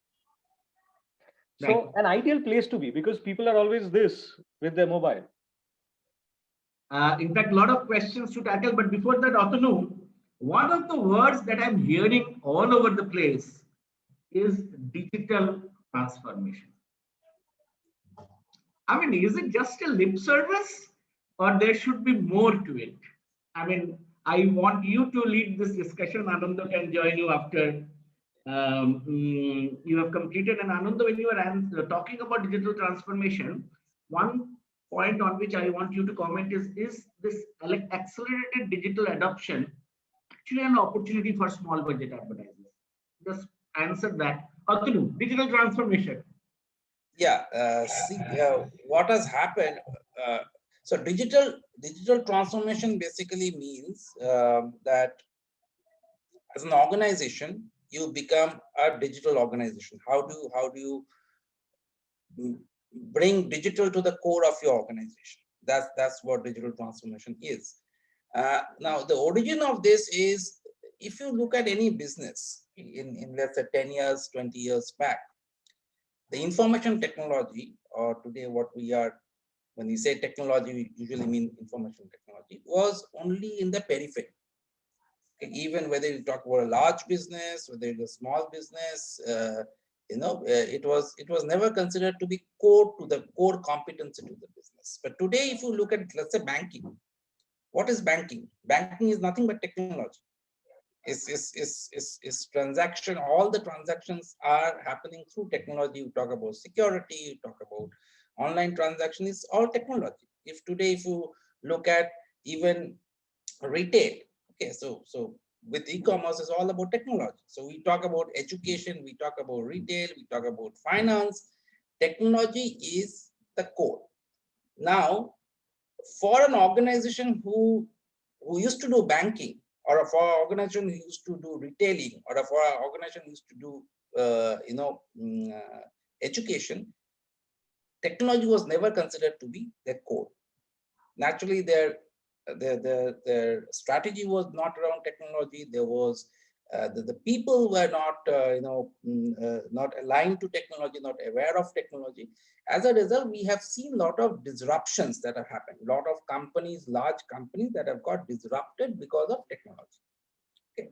So an ideal place to be, because people are always this with their mobile. In fact, a lot of questions to tackle, but before that, Atanu, one of the words that I'm hearing all over the place is digital transformation. I mean, is it just a lip service or there should be more to it? I mean, I want you to lead this discussion. Ananda can join you after you have completed. And Ananda, when you are talking about digital transformation, one point on which I want you to comment is this accelerated digital adoption actually an opportunity for small budget advertisers? Just answer that. Atanu, digital transformation. Yeah, see what has happened. So digital transformation basically means that as an organization, you become a digital organization. How do you bring digital to the core of your organization? That's what digital transformation is. Now, the origin of this is, if you look at any business in let's say 10 years, 20 years back, the information technology, or today what we are, when we say technology, we usually mean information technology, was only in the periphery. Okay, even whether you talk about a large business, whether it's a small business, it was never considered to be core to the core competency to the business. But today, if you look at, let's say, banking, what is banking? Banking is nothing but technology. Is transaction. All the transactions are happening through technology. You talk about security, you talk about online transaction, is all technology. If you look at even retail, okay, so with e-commerce is all about technology. So we talk about education, we talk about retail, we talk about finance. Technology is the core. Now, for an organization who used to do banking, or for an organization who used to do retailing, or for an organization who used to do education, technology was never considered to be their core. Naturally, their strategy was not around technology. There was the people were not not aligned to technology, not aware of technology. As a result, we have seen a lot of disruptions that have happened. A lot of companies, large companies, that have got disrupted because of technology. Okay.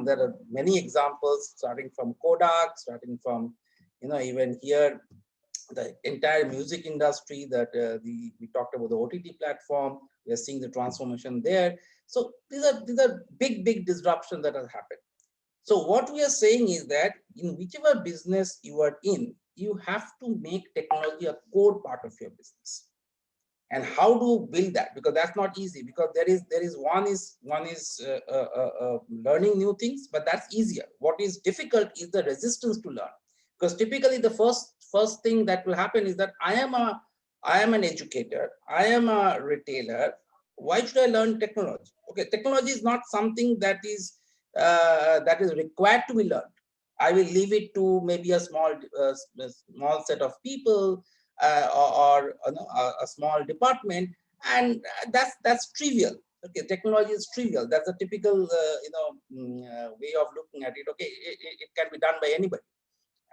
There are many examples, starting from Kodak, starting from even here, the entire music industry, that we talked about the OTT platform. We are seeing the transformation there. So these are big disruptions that have happened. So what we are saying is that in whichever business you are in, you have to make technology a core part of your business. And how do you build that? Because that's not easy. Because one is learning new things, but that's easier. What is difficult is the resistance to learn. Because typically the first thing that will happen is that I am an educator, I am a retailer. Why should I learn technology? Okay, technology is not something that is required to be learned. I will leave it to maybe a small set of people, or a small department, and that's trivial. Okay, technology is trivial. That's a typical way of looking at it. Okay, it can be done by anybody.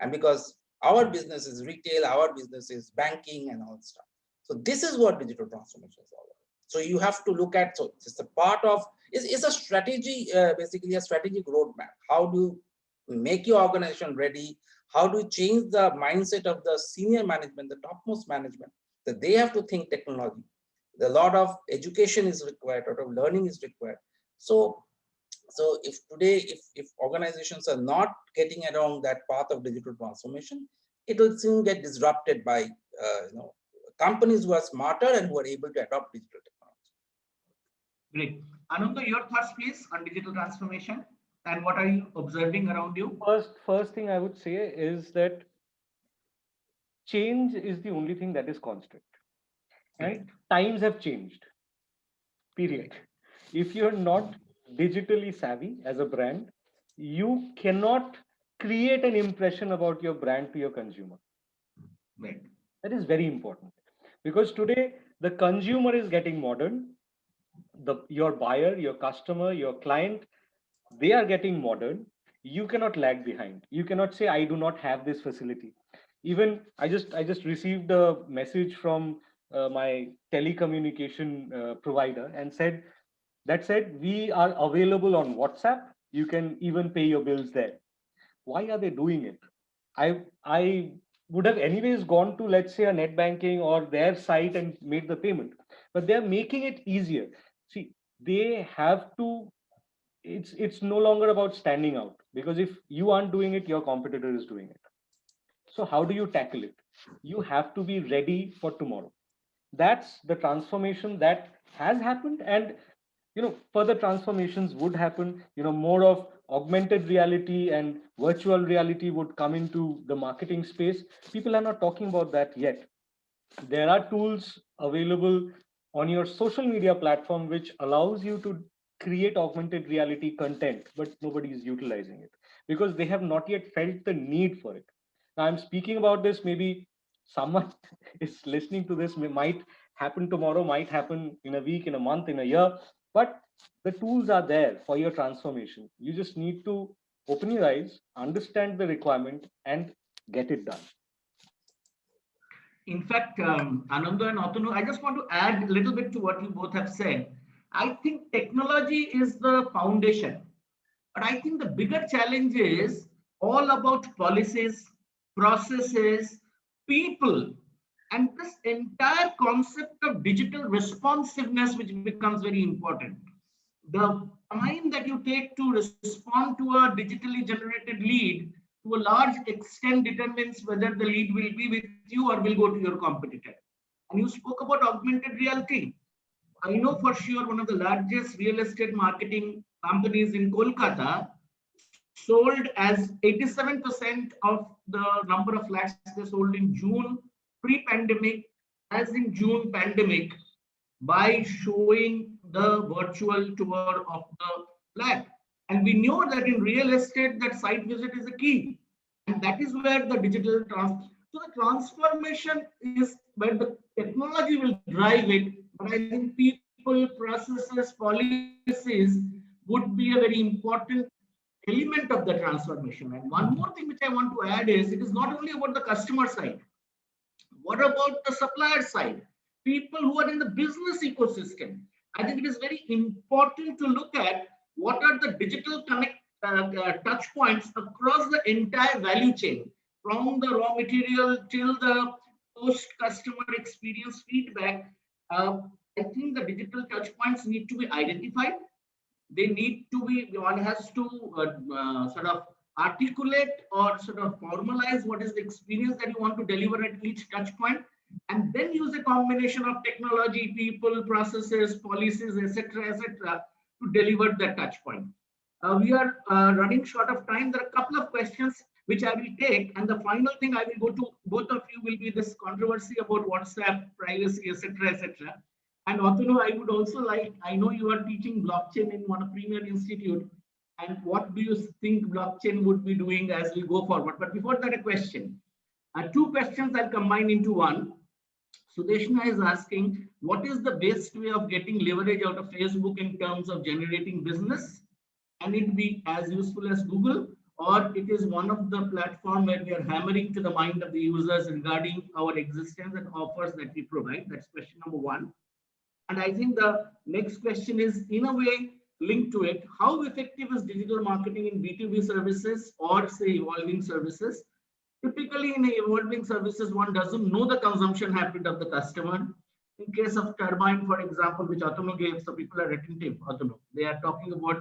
And because our business is retail, our business is banking and all stuff. So this is what digital transformation is all about. So you have to look at, so it's a part of, it's a strategy, basically a strategic roadmap. How do you make your organization ready? How do you change the mindset of the senior management, the topmost management, that they have to think technology? A lot of education is required, a lot of learning is required. So if today, if organizations are not getting along that path of digital transformation, it will soon get disrupted by companies who are smarter and who are able to adopt digital technology. Great. Ananda, your thoughts, please, on digital transformation, and what are you observing around you? First thing I would say is that change is the only thing that is constant, and times have changed. Period. If you're not digitally savvy as a brand, you cannot create an impression about your brand to your consumer. Right. That is very important, because today the consumer is getting modern. Your buyer, your customer, your client, they are getting modern. You cannot lag behind. You cannot say, I do not have this facility. Even I just received a message from my telecommunication provider, and said we are available on WhatsApp. You can even pay your bills there. Why are they doing it? I would have anyways gone to, let's say, a net banking or their site and made the payment, but they're making it easier. See, they have to. It's no longer about standing out, because if you aren't doing it, your competitor is doing it. So how do you tackle it? You have to be ready for tomorrow. That's the transformation that has happened, and further transformations would happen. More of augmented reality and virtual reality would come into the marketing space. People are not talking about that yet. There are tools available on your social media platform which allows you to create augmented reality content, but nobody is utilizing it because they have not yet felt the need for it. Now I'm speaking about this, maybe someone is listening to this might happen tomorrow, might happen in a week, in a month, in a year, but the tools are there for your transformation. You just need to open your eyes, understand the requirement, and get it done. In fact, Ananda and Atanu, I just want to add a little bit to what you both have said. I think technology is the foundation, but I think the bigger challenge is all about policies, processes, people, and this entire concept of digital responsiveness, which becomes very important. The time that you take to respond to a digitally generated lead to a large extent determines whether the lead will be with you or will go to your competitor. And you spoke about augmented reality. I know for sure one of the largest real estate marketing companies in Kolkata sold as 87% of the number of flats they sold in June pre-pandemic as in June pandemic by showing the virtual tour of the flat. And we know that in real estate, that site visit is a key. And that is where the digital so the transformation is where the technology will drive it. But I think people, processes, policies would be a very important element of the transformation. And one more thing which I want to add is it is not only about the customer side. What about the supplier side? People who are in the business ecosystem. I think it is very important to look at what are the digital touch points across the entire value chain, from the raw material till the post customer experience feedback. I think the digital touch points need to be identified. They need to be, one has to sort of articulate or sort of formalize what is the experience that you want to deliver at each touch point, and then use a combination of technology, people, processes, policies, etc., to deliver that touch point. We are running short of time. There are a couple of questions which I will take, and the final thing I will go to both of you will be this controversy about WhatsApp, privacy, etc. And Atanu, I would also like, I know you are teaching blockchain in one premier institute, and what do you think blockchain would be doing as we go forward? But before that, a question. Two questions I'll combine into one. Sudeshna is asking, what is the best way of getting leverage out of Facebook in terms of generating business? Can it be as useful as Google, or it is one of the platform where we are hammering to the mind of the users regarding our existence and offers that we provide? That's question number one. And I think the next question is in a way linked to it. How effective is digital marketing in B2B services or say evolving services? Typically in evolving services, one doesn't know the consumption habit of the customer. In case of turbine, for example, which Atanu gave, so people are attentive, Atanu. They are talking about,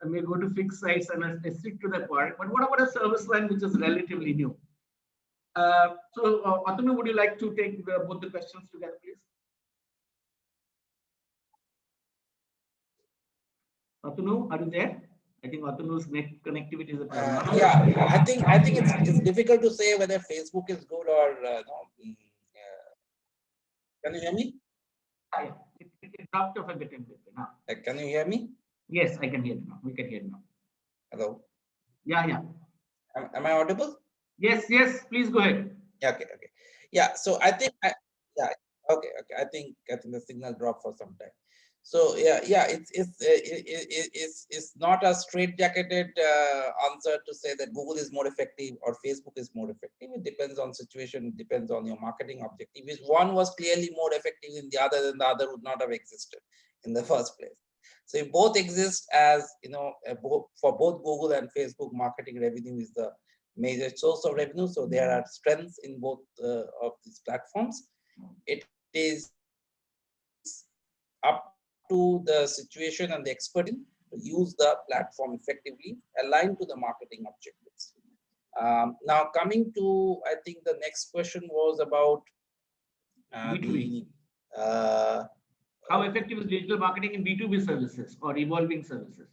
may go to fixed sites and stick to the part. But what about a service line which is relatively new? Atanu, would you like to take both the questions together, please? Atanu, are you there? I think Atanu's connectivity is a problem. Yeah, I think it's difficult to say whether Facebook is good or no. Can you hear me? Yeah, it dropped off a bit in between. Can you hear me? Yes, I can hear you now. We can hear you now. Hello. Yeah. Am I audible? Yes. Please go ahead. Yeah. Okay. Yeah. So I think. Yeah. Okay. I think the signal dropped for some time. So yeah, it's not a straight-jacketed answer to say that Google is more effective or Facebook is more effective. It depends on situation. It depends on your marketing objective. If one was clearly more effective than the other, then the other would not have existed in the first place. So if both exist, as you know, for both Google and Facebook, marketing revenue is the major source of revenue. So there are strengths in both of these platforms. It is up to the situation and the expertise to use the platform effectively, aligned to the marketing objectives. Now coming to, I think the next question was about how effective is digital marketing in B2B services or evolving services?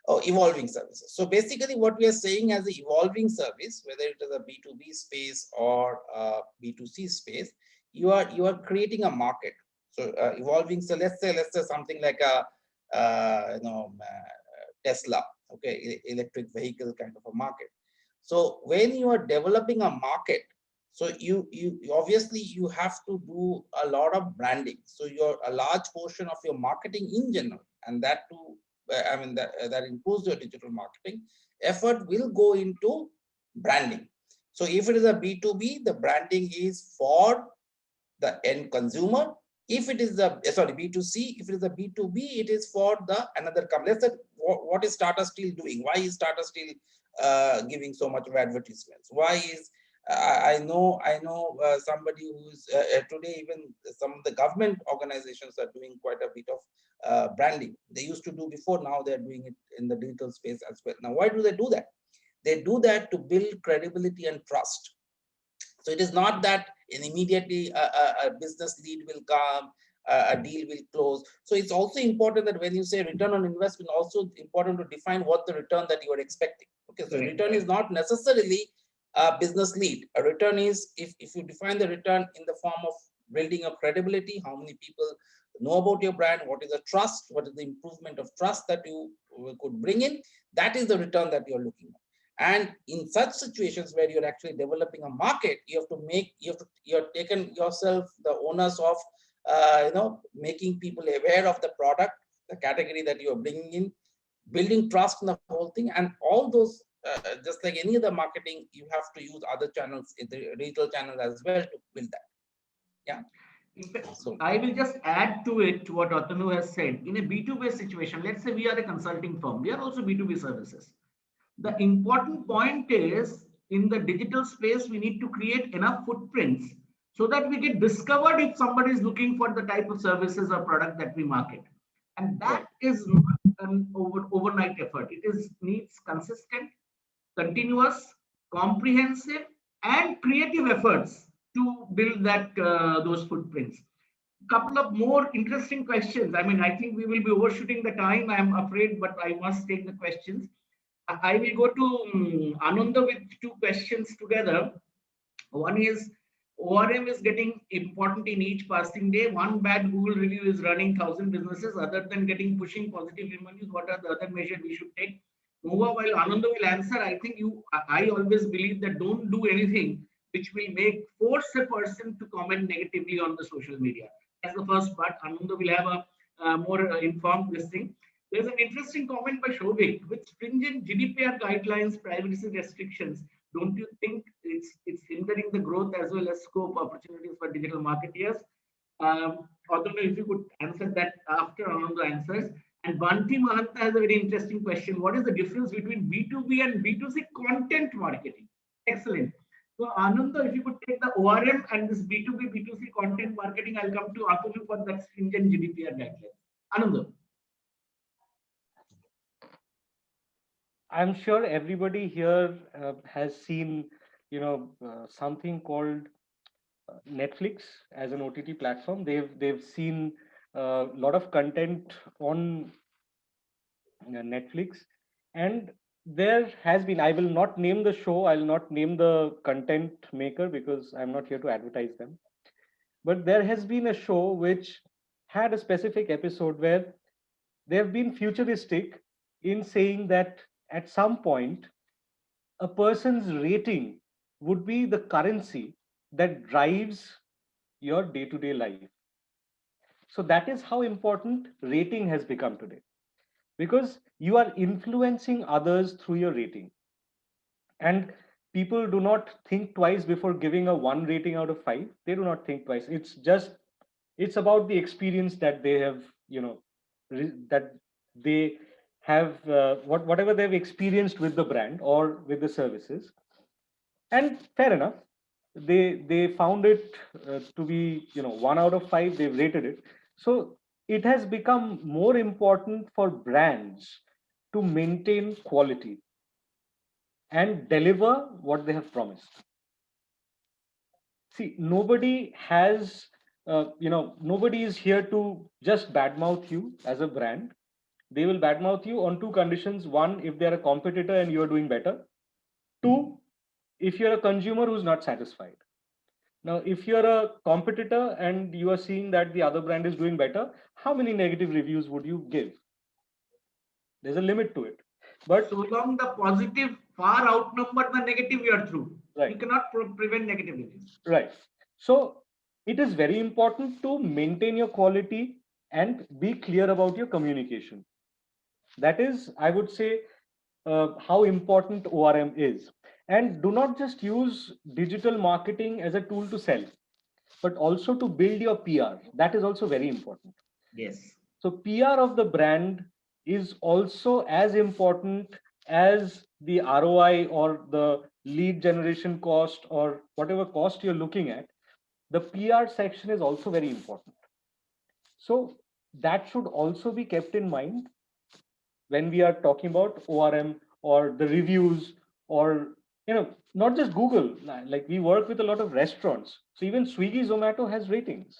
Oh, evolving services. So basically what we are saying as an evolving service, whether it is a B2B space or a B2C space, you are creating a market. So evolving, so let's say something like a Tesla, okay, electric vehicle kind of a market. So when you are developing a market, So you obviously you have to do a lot of branding. So a large portion of your marketing in general, and that too, I mean that includes your digital marketing effort, will go into branding. So if it is a B2B, the branding is for the end consumer. If it is the B2C, if it is a B2B, it is for the another company. Let's say what is Tata Steel doing? Why is Tata Steel giving so much of advertisements? Why is I know somebody who's today, even some of the government organizations are doing quite a bit of branding. They used to do before, now they're doing it in the digital space as well. Now, why do they do that? They do that to build credibility and trust. So it is not that immediately a business lead will come, a deal will close. So it's also important that when you say return on investment, also important to define what the return that you are expecting. Okay, so return is not necessarily a business lead. A return is, if you define the return in the form of building a credibility, how many people know about your brand, what is the trust, what is the improvement of trust that you could bring in, that is the return that you're looking at. And in such situations where you're actually developing a market, you're taken yourself the onus of making people aware of the product, the category that you're bringing in, building trust in the whole thing, and all those. Just like any other marketing, you have to use other channels, the retail channels as well, to build that. Yeah. So I will just add to it what Atanu has said. In a B2B situation, let's say we are a consulting firm, we are also B2B services. The important point is, in the digital space, we need to create enough footprints so that we get discovered if somebody is looking for the type of services or product that we market. And that is not an overnight effort. It needs consistent, continuous, comprehensive, and creative efforts to build that those footprints. Couple of more interesting questions. I mean, I think we will be overshooting the time, I'm afraid, but I must take the questions. I will go to Ananda with two questions together. One is, ORM is getting important in each passing day. One bad Google review is running 1,000 businesses. Other than pushing positive reviews, what are the other measures we should take? Nova, while Ananda will answer, I think I always believe that don't do anything which will force a person to comment negatively on the social media. That's the first part. Ananda will have a more informed listening. There's an interesting comment by Shobhik. With stringent GDPR guidelines, privacy restrictions, don't you think it's hindering the growth as well as scope opportunities for digital marketeers? Although if you could answer that after Ananda answers. And Banti Mahanta has a very interesting question. What is the difference between B2B and B2C content marketing? Excellent. So Ananda, if you could take the ORM and this B2B, B2C content marketing, I'll come to Atanu for that stringent GDPR guidelines. Ananda. I'm sure everybody here has seen, something called Netflix as an OTT platform. They've seen a lot of content on Netflix, and there has been. I will not name the show. I'll not name the content maker because I'm not here to advertise them. But there has been a show which had a specific episode where they have been futuristic in saying that at some point a person's rating would be the currency that drives your day-to-day life. So that is how important rating has become today, because you are influencing others through your rating. And people do not think twice before giving a 1 rating out of 5. They do not think twice. It's about the experience that they have, that they have, whatever they've experienced with the brand or with the services. And fair enough, they found it to be 1 out of 5. They've rated it. So it has become more important for brands to maintain quality and deliver what they have promised. See, nobody has nobody is here to just badmouth you as a brand. They will badmouth you on two conditions: one, if they're a competitor and you're doing better; two, if you're a consumer who's not satisfied. Now, if you're a competitor and you are seeing that the other brand is doing better, how many negative reviews would you give? There's a limit to it. But so long the positive far outnumber the negative, you are through. Right. You cannot prevent negative reviews. Right. So it is very important to maintain your quality and be clear about your communication. That is, I would say, how important ORM is. And do not just use digital marketing as a tool to sell, but also to build your PR. That is also very important. Yes. So PR of the brand is also as important as the ROI or the lead generation cost or whatever cost you're looking at. The PR section is also very important. So that should also be kept in mind when we are talking about ORM or the reviews, or not just Google. Like, we work with a lot of restaurants, so even Swiggy, Zomato has ratings.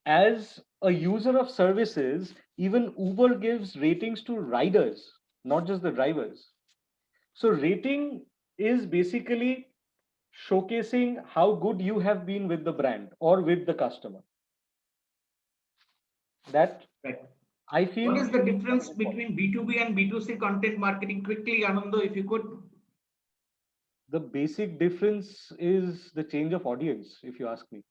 As a user of services, even Uber gives ratings to riders, not just the drivers. So rating is basically showcasing how good you have been with the brand or with the customer. That, Right. I feel. What is the difference between B2B and B2C content marketing? Quickly, Anando, if you could. The basic difference is the change of audience, if you ask me.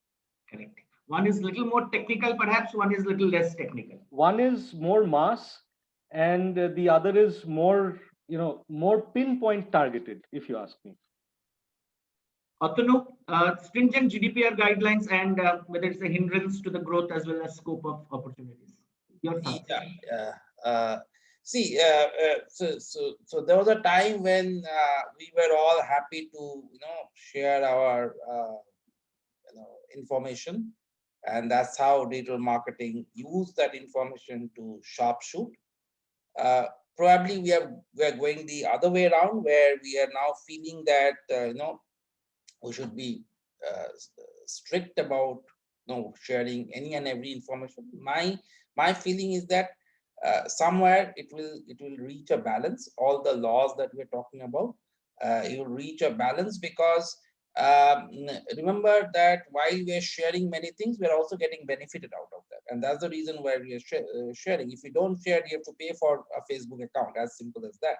Correct. One is little more technical, perhaps one is little less technical. One is more mass, and the other is more, more pinpoint targeted, if you ask me. Atanu, stringent GDPR guidelines and whether it's a hindrance to the growth as well as scope of opportunities. Your thoughts? Yeah. See, so there was a time when we were all happy to share our information, and that's how digital marketing used that information to sharpshoot. Probably we are going the other way around, where we are now feeling that we should be strict about sharing any and every information. My feeling is that somewhere it will reach a balance. All the laws that we're talking about, it will reach a balance, because remember that while we are sharing many things, we are also getting benefited out of that, and that's the reason why we are sharing. If you don't share, you have to pay for a Facebook account, as simple as that.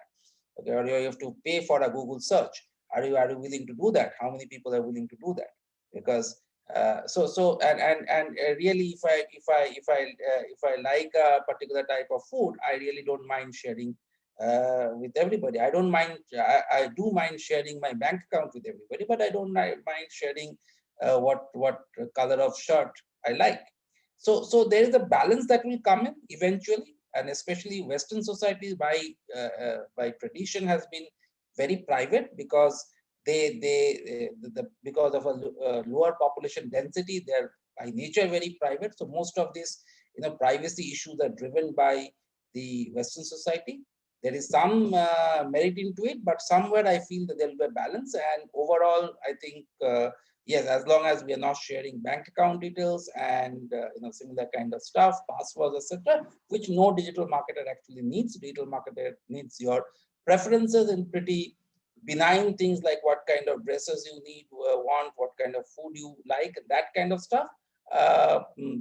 Okay, or you have to pay for a Google search. Are you willing to do that? How many people are willing to do that? Because really, if I like a particular type of food, I really don't mind sharing with everybody. I don't mind. I do mind sharing my bank account with everybody, but I don't mind sharing what color of shirt I like. So there is a balance that will come in eventually, and especially Western societies by tradition has been very private, because because of a lower population density, they're by nature very private. So most of these privacy issues are driven by the Western society. There is some merit into it, but somewhere I feel that there will be a balance. And overall, I think yes, as long as we are not sharing bank account details and similar kind of stuff, passwords, etc., which no digital marketer actually needs. Digital marketer needs your preferences in pretty benign things, like what kind of dresses you want, what kind of food you like, that kind of stuff.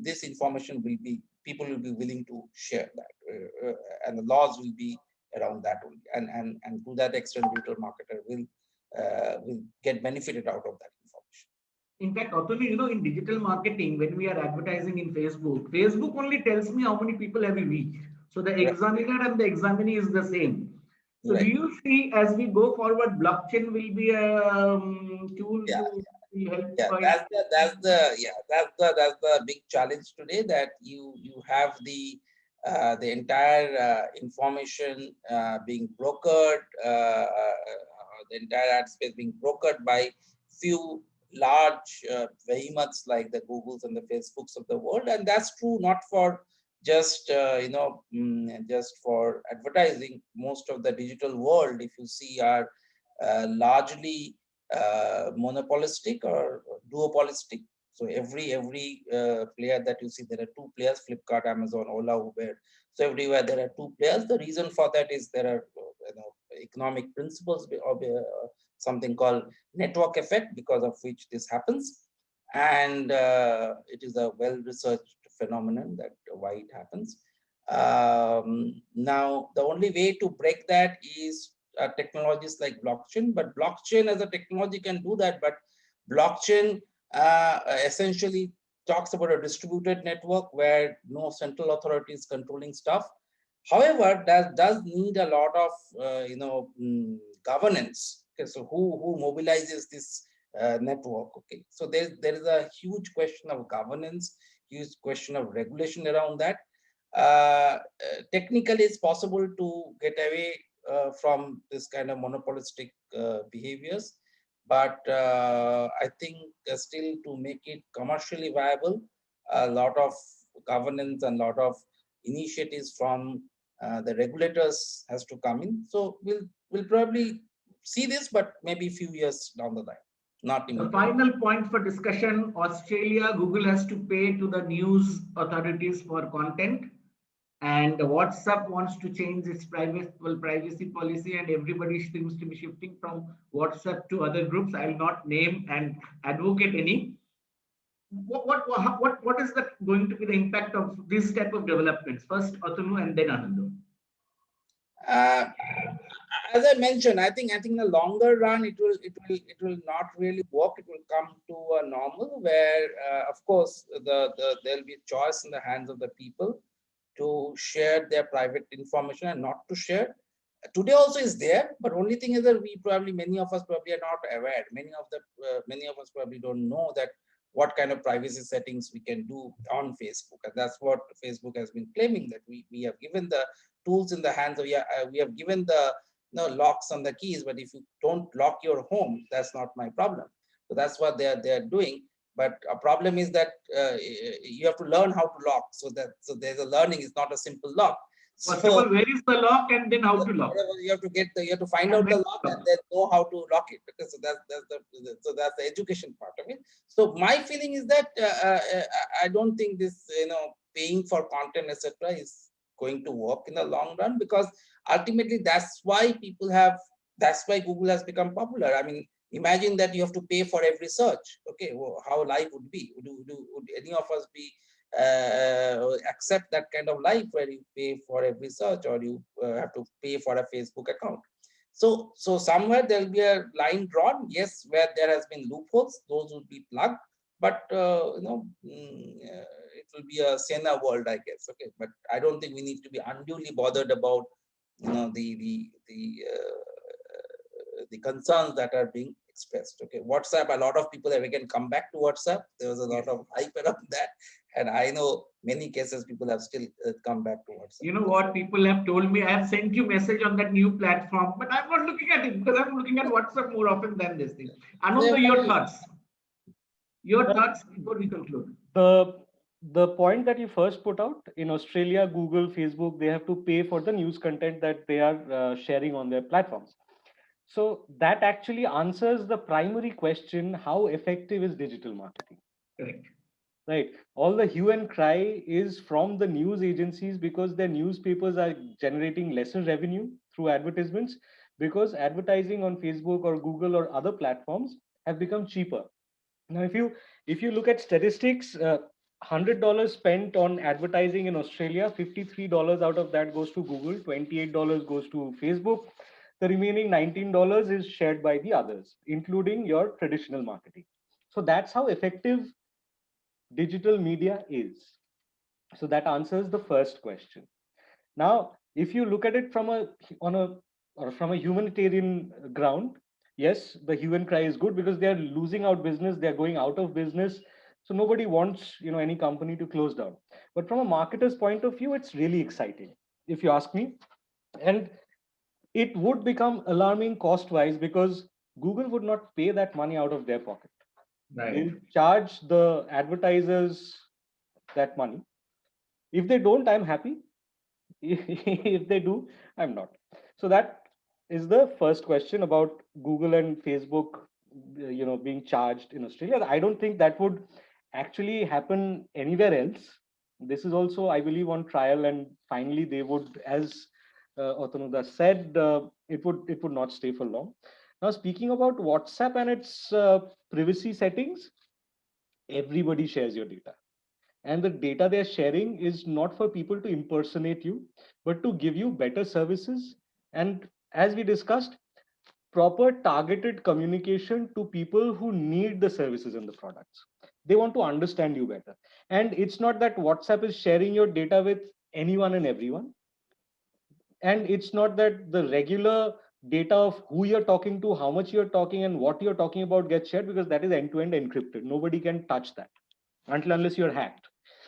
This information will be, people will be willing to share that, and the laws will be around that only. And to that extent, digital marketer will get benefited out of that information. In fact, Atanu, in digital marketing, when we are advertising in Facebook, Facebook only tells me how many people have you reached. So the examiner and the examinee is the same. So do you see, as we go forward, blockchain will be a tool to help? Yeah, that's the big challenge today, that you have the entire information being brokered, the entire ad space being brokered by few large behemoths like the Googles and the Facebooks of the world. And that's true not for just just for advertising. Most of the digital world, if you see, are largely monopolistic or duopolistic. So every player that you see, there are two players: Flipkart, Amazon, Ola, Uber. So everywhere there are two players. The reason for that is there are economic principles, or something called network effect, because of which this happens. And it is a well-researched phenomenon that why it happens. Now, the only way to break that is technologies like blockchain, but blockchain as a technology can do that. But blockchain essentially talks about a distributed network where no central authority is controlling stuff. However, that does need a lot of governance. Okay, so who mobilizes this network? Okay, so there is a huge question of governance, huge question of regulation around that. Technically, it's possible to get away from this kind of monopolistic behaviors, but I think still to make it commercially viable, a lot of governance and lot of initiatives from the regulators has to come in. So we'll probably see this, but maybe a few years down the line, not The immediately. final point for discussion, Australia, Google has to pay to the news authorities for content, and WhatsApp wants to change its privacy policy, and everybody seems to be shifting from WhatsApp to other groups. I will not name and advocate any. What is going to be the impact of this type of developments? First Atanu and then Anandu. Uh, as I mentioned, I think in the longer run, it will not really work. It will come to a normal where, of course, there'll be a choice in the hands of the people to share their private information and not to share. Today also is there, but only thing is that many of us probably are not aware. Many of us probably don't know that what kind of privacy settings we can do on Facebook, and that's what Facebook has been claiming, that we have given the tools in the hands of, we have given the locks on the keys, but if you don't lock your home, that's not my problem. So that's what they are doing. But a problem is that you have to learn how to lock. So there's a learning. It's not a simple lock. First of all, where is the lock, and then how to lock? You have to find out the lock and then know how to lock it. Okay, so that's the education part of it. So my feeling is that I don't think this paying for content etc. is going to work in the long run, because ultimately that's why Google has become popular. I mean, imagine that you have to pay for every search. Okay, well, how life would be? Would any of us be accept that kind of life where you pay for every search, or you have to pay for a Facebook account? So somewhere there'll be a line drawn. Yes, where there has been loopholes, those will be plugged. But it will be a Sena world, I guess. Okay, but I don't think we need to be unduly bothered about the concerns that are being expressed. Okay, WhatsApp, a lot of people have again come back to WhatsApp. There was a lot of hype around that, and I know many cases people have still come back to WhatsApp. You know what people have told me? I have sent you message on that new platform, but I'm not looking at it because I'm looking at WhatsApp more often than this thing. Ananda, your thoughts? Your thoughts before we conclude. The point that you first put out, in Australia, Google, Facebook, they have to pay for the news content that they are sharing on their platforms. So that actually answers the primary question: how effective is digital marketing? Correct. Right. All the hue and cry is from the news agencies, because their newspapers are generating lesser revenue through advertisements, because advertising on Facebook or Google or other platforms have become cheaper. Now, if you look at statistics, $100 spent on advertising in Australia, $53 out of that goes to Google, $28 goes to Facebook. The remaining $19 is shared by the others, including your traditional marketing. So that's how effective digital media is. So that answers the first question. Now, if you look at it from a humanitarian ground, yes, the hue and cry is good, because they are losing out business, they are going out of business. So nobody wants any company to close down. But from a marketer's point of view, it's really exciting, if you ask me. And it would become alarming cost-wise, because Google would not pay that money out of their pocket. Right. They'll charge the advertisers that money. If they don't, I'm happy. If they do, I'm not. So that is the first question about Google and Facebook, being charged in Australia. I don't think that would actually happen anywhere else. This is also, I believe, on trial, and finally they would, as Otanuda said, it would not stay for long. Now, speaking about WhatsApp and its privacy settings, everybody shares your data. And the data they're sharing is not for people to impersonate you, but to give you better services. And as we discussed, proper targeted communication to people who need the services and the products. They want to understand you better. And it's not that WhatsApp is sharing your data with anyone and everyone. And it's not that the regular data of who you're talking to, how much you're talking, and what you're talking about gets shared, because that is end-to-end encrypted. Nobody can touch that until unless you're hacked.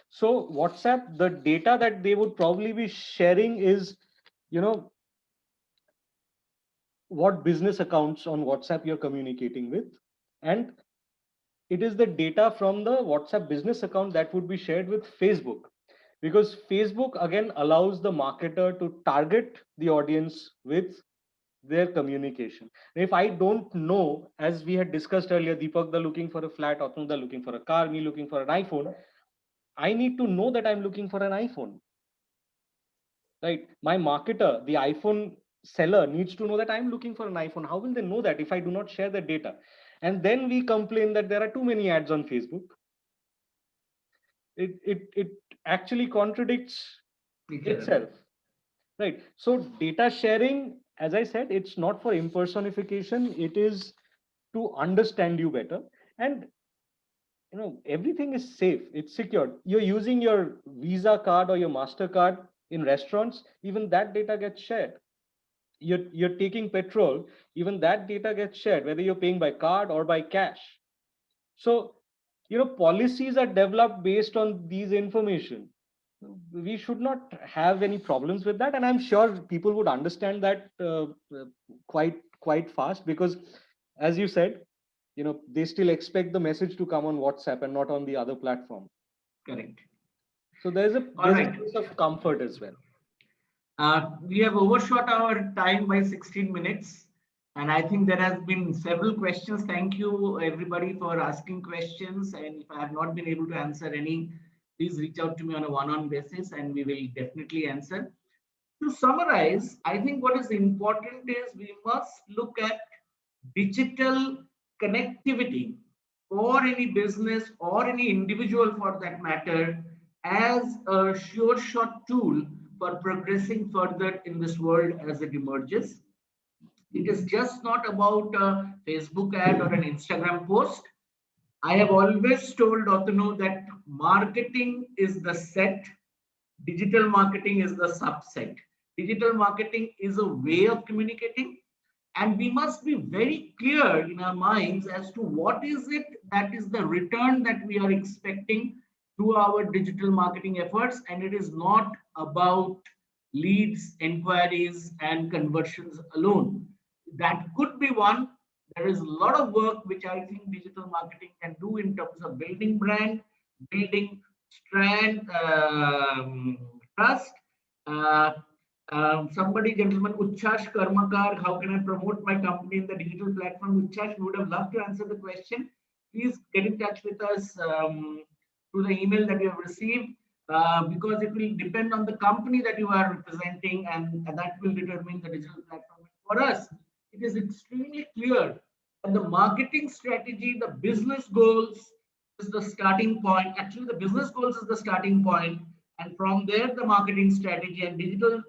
So WhatsApp, the data that they would probably be sharing is, you know, what business accounts on WhatsApp you're communicating with. And it is the data from the WhatsApp business account that would be shared with Facebook, because Facebook again allows the marketer to target the audience with their communication. If I don't know, as we had discussed earlier, Deepak the looking for a flat, Atunda looking for a car, me looking for an iPhone, I need to know that I'm looking for an iPhone, right? My marketer, the iPhone seller, needs to know that I'm looking for an iPhone. How will they know that if I do not share the data? And then we complain that there are too many ads on Facebook. It actually contradicts itself, right? So data sharing, as I said, it's not for impersonification. It is to understand you better. And everything is safe, it's secured. You're using your Visa card or your MasterCard in restaurants, even that data gets shared. You're taking petrol, even that data gets shared, whether you're paying by card or by cash. So policies are developed based on these information. We should not have any problems with that, and I'm sure people would understand that quite fast, because as you said, they still expect the message to come on WhatsApp and not on the other platform. Correct. So there's a sense of comfort as well. We have overshot our time by 16 minutes. And I think there has been several questions. Thank you, everybody, for asking questions. And if I have not been able to answer any, please reach out to me on a one-on basis, and we will definitely answer. To summarize, I think what is important is we must look at digital connectivity for any business or any individual for that matter as a sure shot tool for progressing further in this world as it emerges. It is just not about a Facebook ad or an Instagram post. I have always told Atanu that marketing is the set, digital marketing is the subset. Digital marketing is a way of communicating, and we must be very clear in our minds as to what is it that is the return that we are expecting through our digital marketing efforts. And it is not about leads, inquiries, and conversions alone. That could be one. There is a lot of work which I think digital marketing can do in terms of building brand, building strand, trust. Somebody, gentleman, Uchchash Karmakar, how can I promote my company in the digital platform? Uchchash, we would have loved to answer the question. Please get in touch with us through the email that you have received, because it will depend on the company that you are representing, and that will determine the digital platform. For us, it is extremely clear that the marketing strategy, the business goals is the starting point. Actually, the business goals is the starting point, and from there, the marketing strategy and digital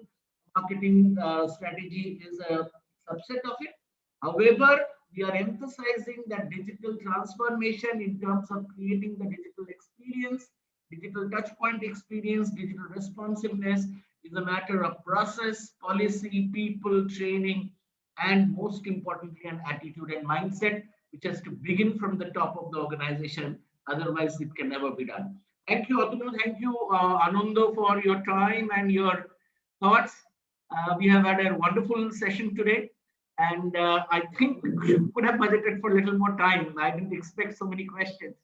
marketing strategy is a subset of it. However, we are emphasizing that digital transformation in terms of creating the digital experience, digital touchpoint experience, digital responsiveness is a matter of process, policy, people, training, and most importantly, an attitude and mindset, which has to begin from the top of the organization. Otherwise, it can never be done. Thank you, Atanu. Thank you, Anando, for your time and your thoughts. We have had a wonderful session today, and I think we could have budgeted for a little more time. I didn't expect so many questions.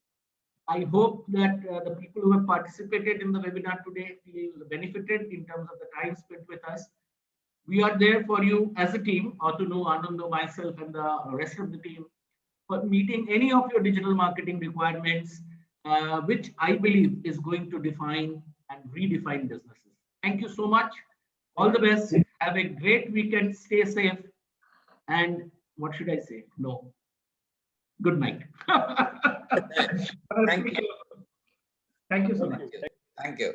I hope that the people who have participated in the webinar today feel benefited in terms of the time spent with us. We are there for you as a team, Atanu, Anando, myself, and the rest of the team, for meeting any of your digital marketing requirements, which I believe is going to define and redefine businesses. Thank you so much. All the best. Have a great weekend. Stay safe. And what should I say? No. Good night. Thank you. Thank you so much. Thank you.